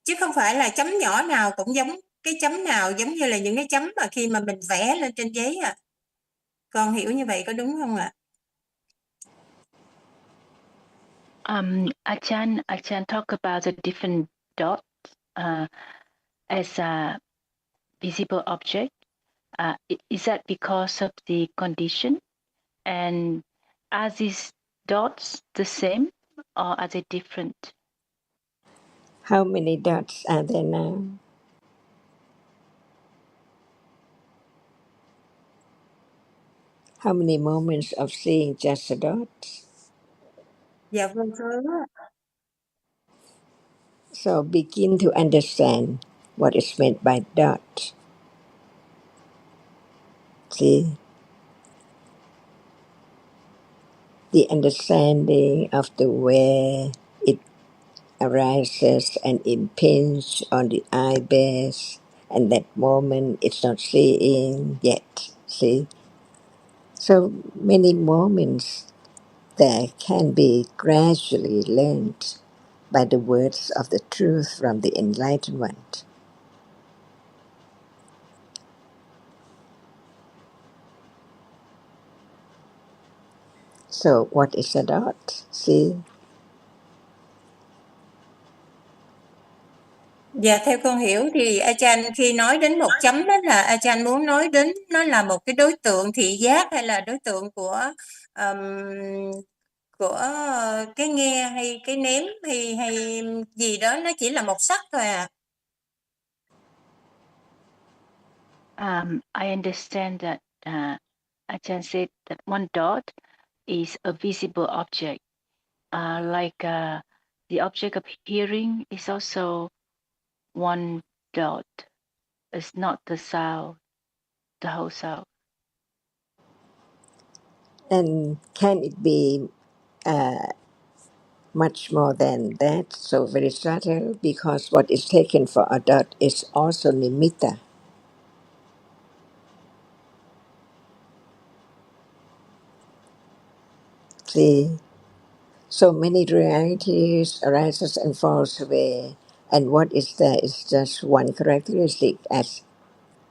S2: Chứ không phải là chấm nhỏ nào cũng giống cái chấm nào, giống như là những cái chấm mà khi mà mình vẽ lên trên giấy ạ. Con hiểu như vậy có đúng không ạ?
S6: Achan talk about the different dots as a visible object. Is that because of the condition? And are these dots the same or are they different?
S5: How many dots are there now? How many moments of seeing just a dot?
S2: Dạ vâng thưa.
S5: So begin to understand what is meant by dot. See, the understanding of the way it arises and impinges on the eye base, and that moment it's not seeing yet. See, so many moments there can be gradually learned by the words of the truth from the enlightenment. So what is a dot? See,
S2: Dạ theo con hiểu thì Achan khi nói đến một chấm đó là Achan muốn nói đến nó là một cái đối tượng thị giác hay là đối tượng của cái nghe hay cái nếm hay gì đó, nó chỉ là một sắc thôi à.
S6: I understand that Achan said that one dot is a visible object, like the object of hearing is also one dot. It's not the sound, the whole sound.
S5: and can it be much more than that? So very subtle, because what is taken for a dot is also nimitta. See, so many realities arises and falls away, and what is there is just one characteristic as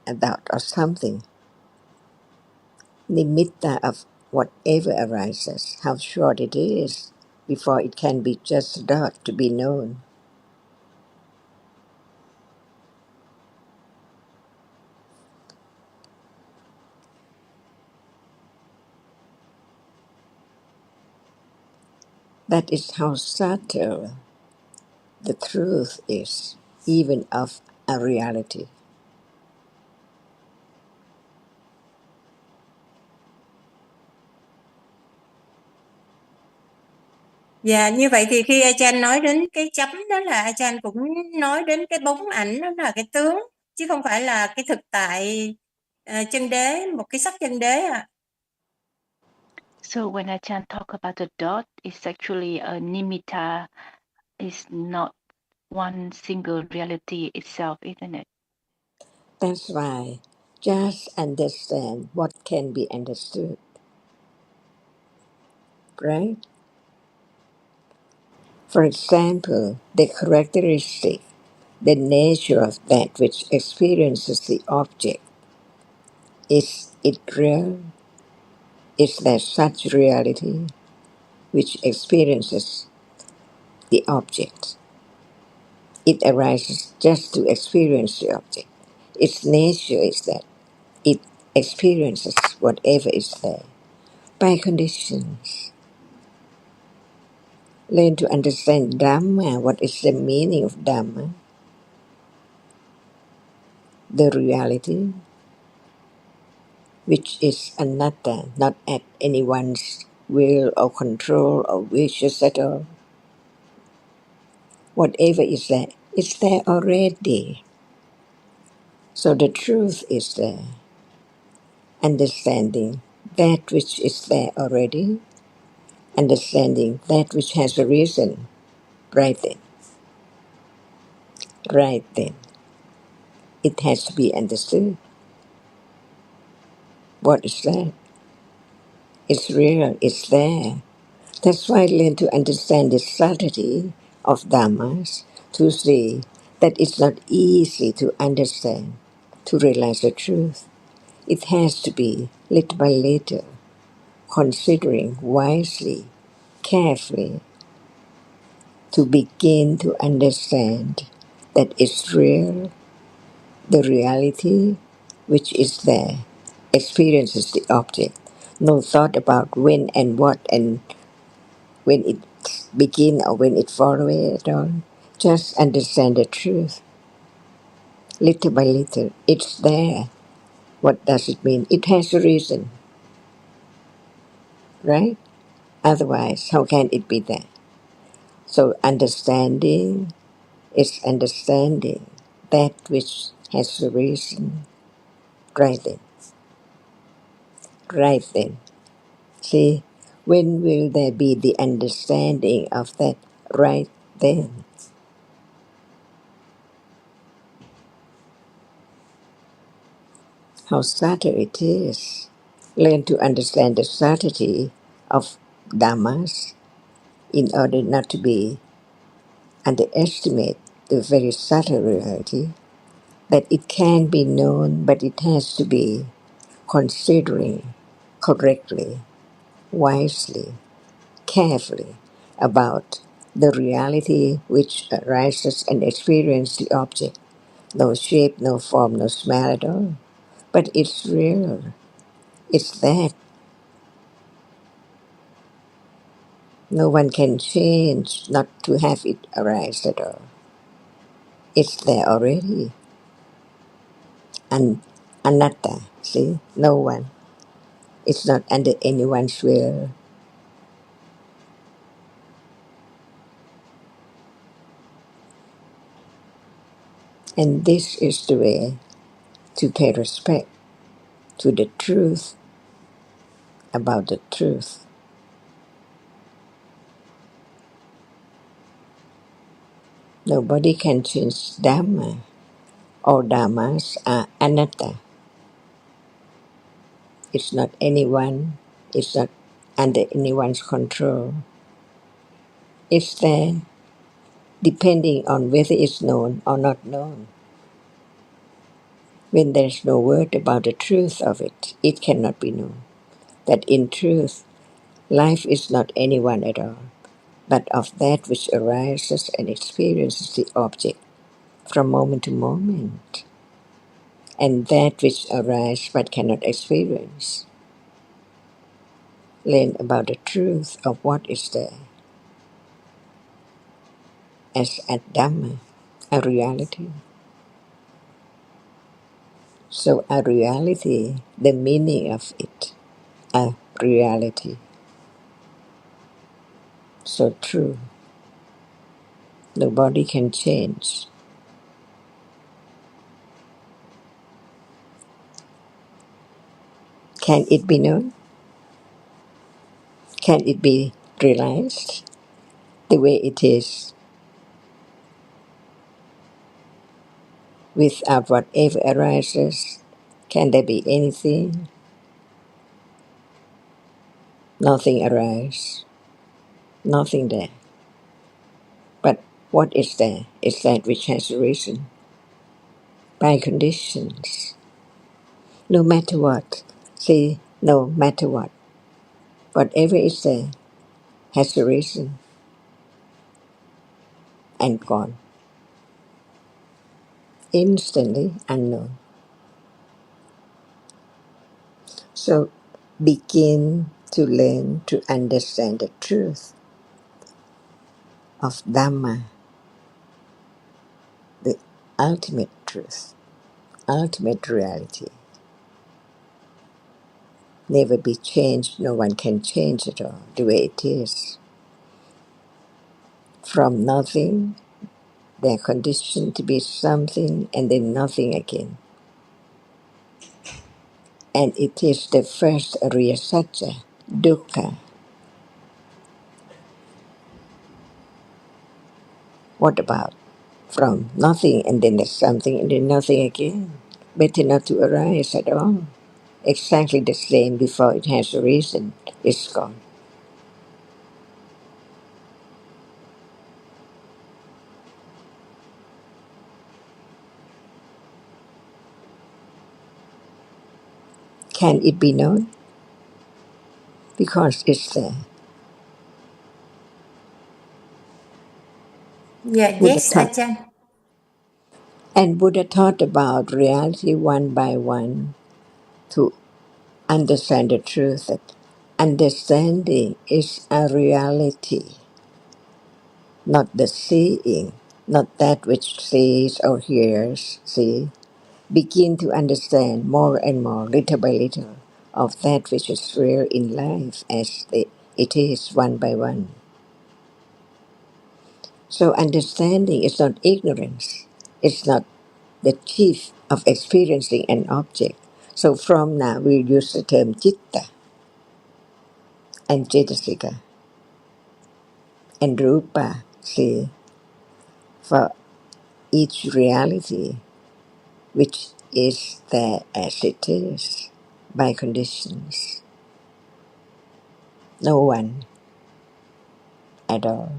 S5: a dot or something. Nimitta of whatever arises, how short it is before it can be just a dot to be known. That is how subtle the truth is, even of a reality.
S2: Dạ, như vậy thì khi Achan nói đến cái chấm đó là Achan cũng nói đến cái bóng ảnh, đó là cái tướng, chứ không phải là cái thực tại chân đế, một cái sắc chân đế ạ.
S6: So when Ajahn talk about the dot, it's actually a nimitta. It's not one single reality itself, isn't it?
S5: That's why just understand what can be understood, right? For example, the characteristic, the nature of that which experiences the object. Is it real? Is there such reality which experiences the object? It arises just to experience the object. Its nature is that it experiences whatever is there by conditions. Learn to understand Dhamma. What is the meaning of Dhamma? The reality, which is anatta, not at anyone's will or control or wishes at all. Whatever is there, it's there already. So the truth is there. Understanding that which is there already, understanding that which has a reason, right then. Right then. It has to be understood. What is that? It's real, it's there. That's why I learn to understand the subtlety of Dhammas, to see that it's not easy to understand, to realize the truth. It has to be little by little, considering wisely, carefully, to begin to understand that it's real, the reality which is there, experiences the object. No thought about when and what and when it begin or when it fall away at all. Just understand the truth. Little by little, it's there. What does it mean? It has a reason, right? Otherwise, how can it be there? So understanding is understanding that which has a reason. Right then. Right then. See, when will there be the understanding of that right then? How subtle it is. Learn to understand the subtlety of Dhammas in order not to be underestimate the very subtle reality that it can be known, but it has to be considering correctly, wisely, carefully about the reality which arises and experiences the object. No shape, no form, no smell at all. But it's real. It's that. No one can change not to have it arise at all. It's there already. And anatta, see? No one. It's not under anyone's will. And this is the way to pay respect to the truth about the truth. Nobody can change Dhamma. All Dhammas are anatta. It's not anyone. It's not under anyone's control. It's there depending on whether it's known or not known. When there's no word about the truth of it, it cannot be known. that in truth, life is not anyone at all, but of that which arises and experiences the object from moment to moment, and that which arises but cannot experience. Learn about the truth of what is there as a Dhamma, a reality. So a reality, the meaning of it, a reality. So true. Nobody can change. Can it be known? Can it be realized the way it is without whatever arises? Can there be anything? Nothing arises, nothing there. But what is there is that which has arisen by conditions. No matter what, see, no matter what, whatever is there has arisen and gone, instantly unknown. So begin to learn to understand the truth of Dhamma, the ultimate truth, ultimate reality. Never be changed, no one can change it all the way it is. From nothing, they are conditioned to be something and then nothing again. And it is the first Ariya Satya, dukkha. What about? From nothing and then there's something and then nothing again. Better not to arise at all. Exactly the same before it has arisen, it's gone. Can it be known? Because it's there.
S2: Yeah,
S5: Buddha
S2: yes,
S5: taught,
S2: Ajahn.
S5: and Buddha taught about reality one by one to understand the truth that understanding is a reality, not the seeing, not that which sees or hears, see. Begin to understand more and more, little by little, of that which is real in life as it is one by one. So understanding is not ignorance. It's not the chief of experiencing an object. So from now we use the term citta and cetasika and rupa, see, for each reality which is there as it is by conditions. No one at all.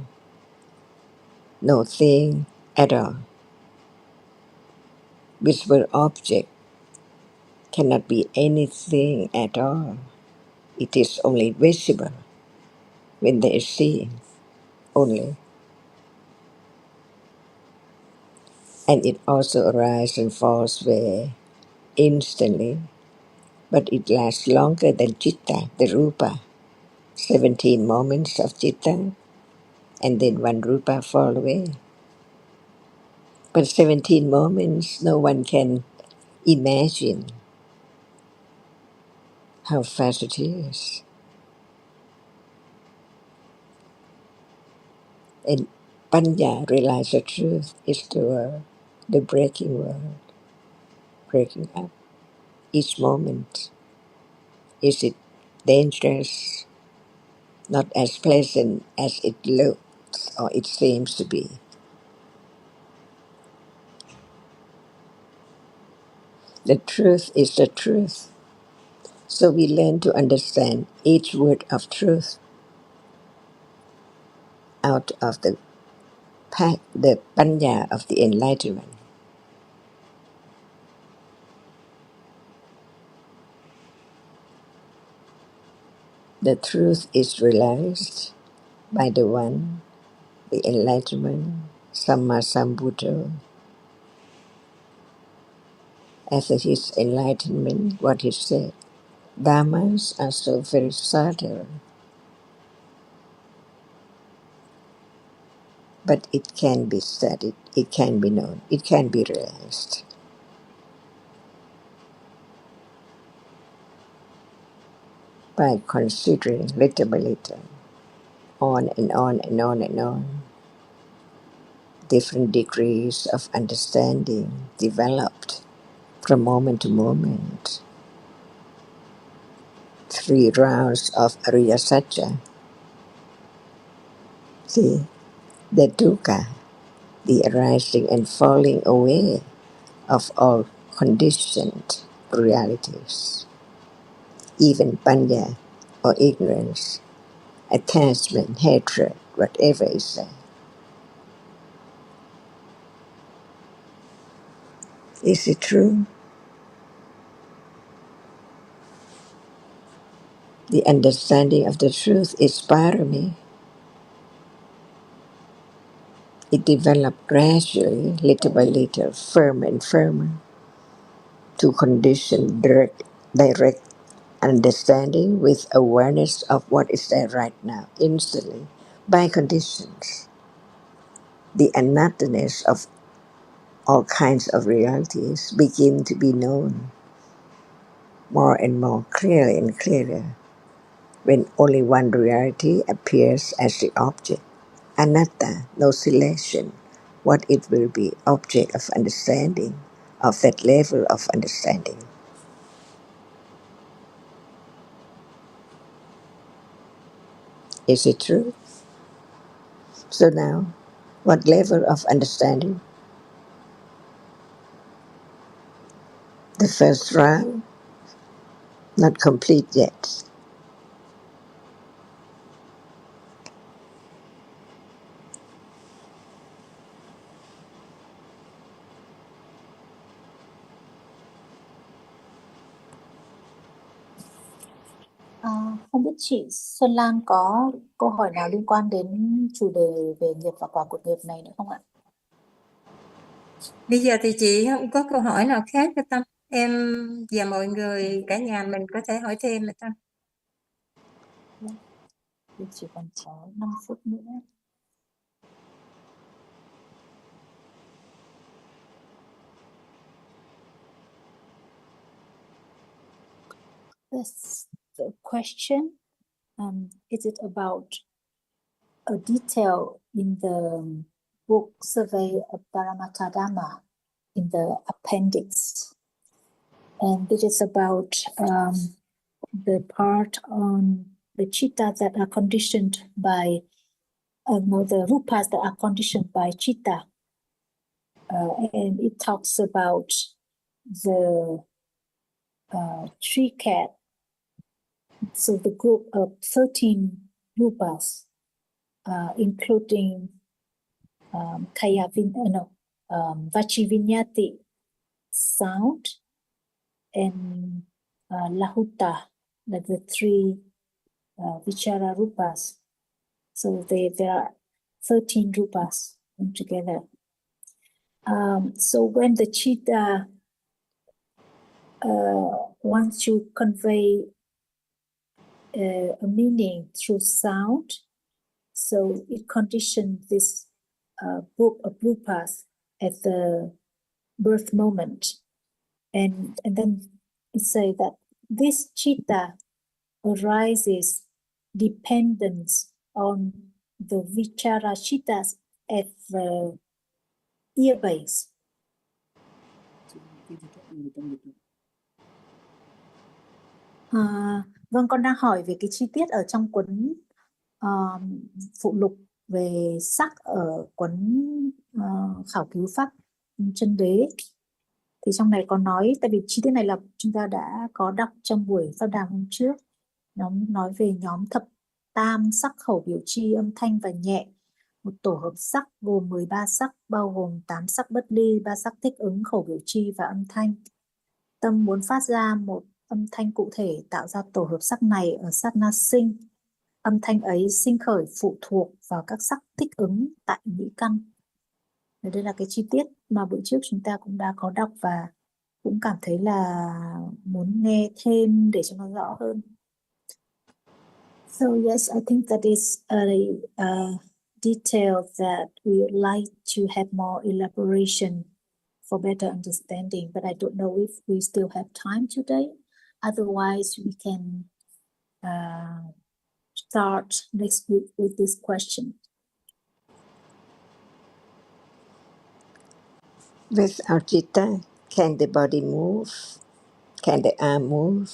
S5: No thing at all. Visible object cannot be anything at all. It is only visible when there is seeing only. And it also arises and falls away instantly, but it lasts longer than citta, the rupa. 17 moments of citta, and then one rupa fall away. But 17 moments, no one can imagine how fast it is. And Panya realize the truth is the breaking world, breaking up. Each moment, is it dangerous, not as pleasant as it looks or it seems to be. The truth is the truth. So we learn to understand each word of truth out of the panya of the enlightenment. The truth is realized by the one, the enlightenment, Samma Sambuddha. After his enlightenment, what he said, Dhammas are so very subtle, but it can be studied, it can be known, it can be realized. By considering little by little, on and on and on and on, different degrees of understanding developed from moment to moment. 3 rounds of Ariya Satya. See, the dukkha, the arising and falling away of all conditioned realities, even panya or ignorance, attachment, hatred, whatever is there. Is it true? The understanding of the truth is parami. It developed gradually, little by little, firmer and firmer, to condition direct understanding with awareness of what is there right now, instantly, by conditions. The anatterness of all kinds of realities begin to be known more and more clearly and clearer when only one reality appears as the object. Anatta, no selection, what it will be, object of understanding, of that level of understanding. Is it true? So now, what level of understanding? The first round, not complete yet.
S1: Không biết chị Xuân Lan có câu hỏi nào liên quan đến chủ đề về nghiệp và quả của nghiệp này nữa không ạ?
S2: Bây giờ thì chị không có câu hỏi nào khác cho Tâm. Em và mọi người cả nhà mình có thể hỏi thêm mà Tâm.
S1: Thì chỉ còn có 5 phút nữa. That's the question. Is it about a detail in the book Survey of Dhamma in the appendix? And it is about the part on the chitta that are conditioned by, the rupas that are conditioned by chitta. And it talks about the tree cat. So the group of 13 rupas, including Vachivinyati, sound, and Lahuta, like the 3 Vichara rupas. So there are 13 rupas together. So when the chitta wants to convey a meaning through sound, so it conditioned this book of rupas at the birth moment. And then it say that this chitta arises dependence on the vichara chittas at the ear base. Vâng, con đang hỏi về cái chi tiết ở trong cuốn phụ lục về sắc ở cuốn khảo cứu pháp chân đế. Thì trong này có nói, tại vì chi tiết này là chúng ta đã có đọc trong buổi pháp đàm hôm trước. Nó nói về nhóm thập tam sắc khẩu biểu chi âm thanh và nhẹ. Một tổ hợp sắc gồm 13 sắc, bao gồm 8 sắc bất ly, 3 sắc thích ứng khẩu biểu chi và âm thanh. Tâm muốn phát ra một âm thanh cụ thể tạo ra tổ hợp sắc này ở sát na sinh. Âm thanh ấy sinh khởi phụ thuộc vào các sắc thích ứng tại nhĩ căn. Đây là cái chi tiết mà bữa trước chúng ta cũng đã có đọc và cũng cảm thấy là muốn nghe thêm để cho nó rõ hơn. So yes, I think that is a detail that we would like to have more elaboration for better understanding, but I don't know if we still have time today. Otherwise, we can start next week with this question.
S5: Without citta, can the body move? Can the arm move?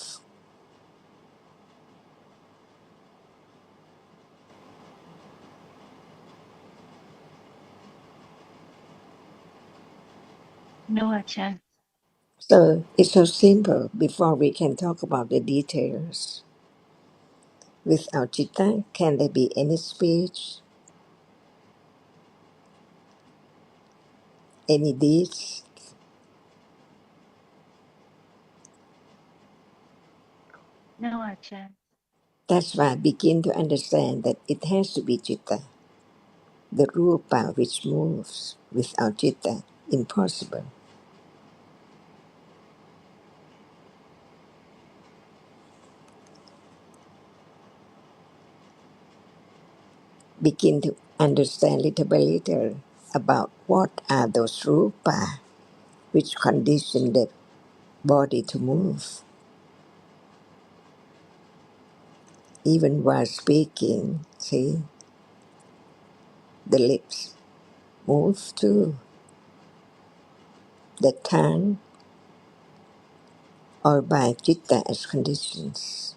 S6: No, Ajahn.
S5: So it's so simple before we can talk about the details. Without citta, can there be any speech, any deeds?
S6: No, Ajahn.
S5: That's why I begin to understand that it has to be citta, the rupa which moves. Without citta, impossible. Begin to understand little by little about what are those rupa which condition the body to move. Even while speaking, see, the lips move too, the tongue, or by citta as conditions.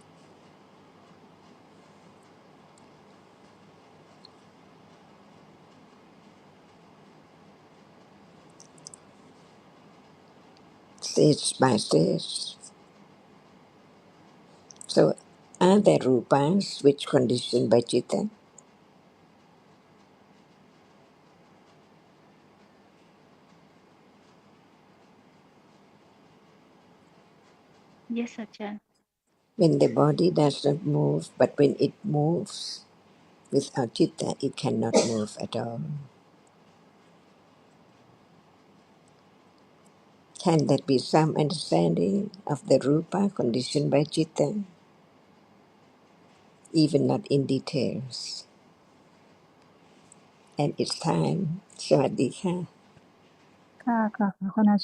S5: Stage by stage. So, are there rupas which conditioned by citta?
S6: Yes, Ajahn.
S5: When the body does not move, but when it moves, without citta, it cannot move at all. Can there be some understanding of the rupa conditioned by citta, even not in details? And it's time. สวัสดีค่ะ
S1: ค่ะค่ะขอบคุณอาจ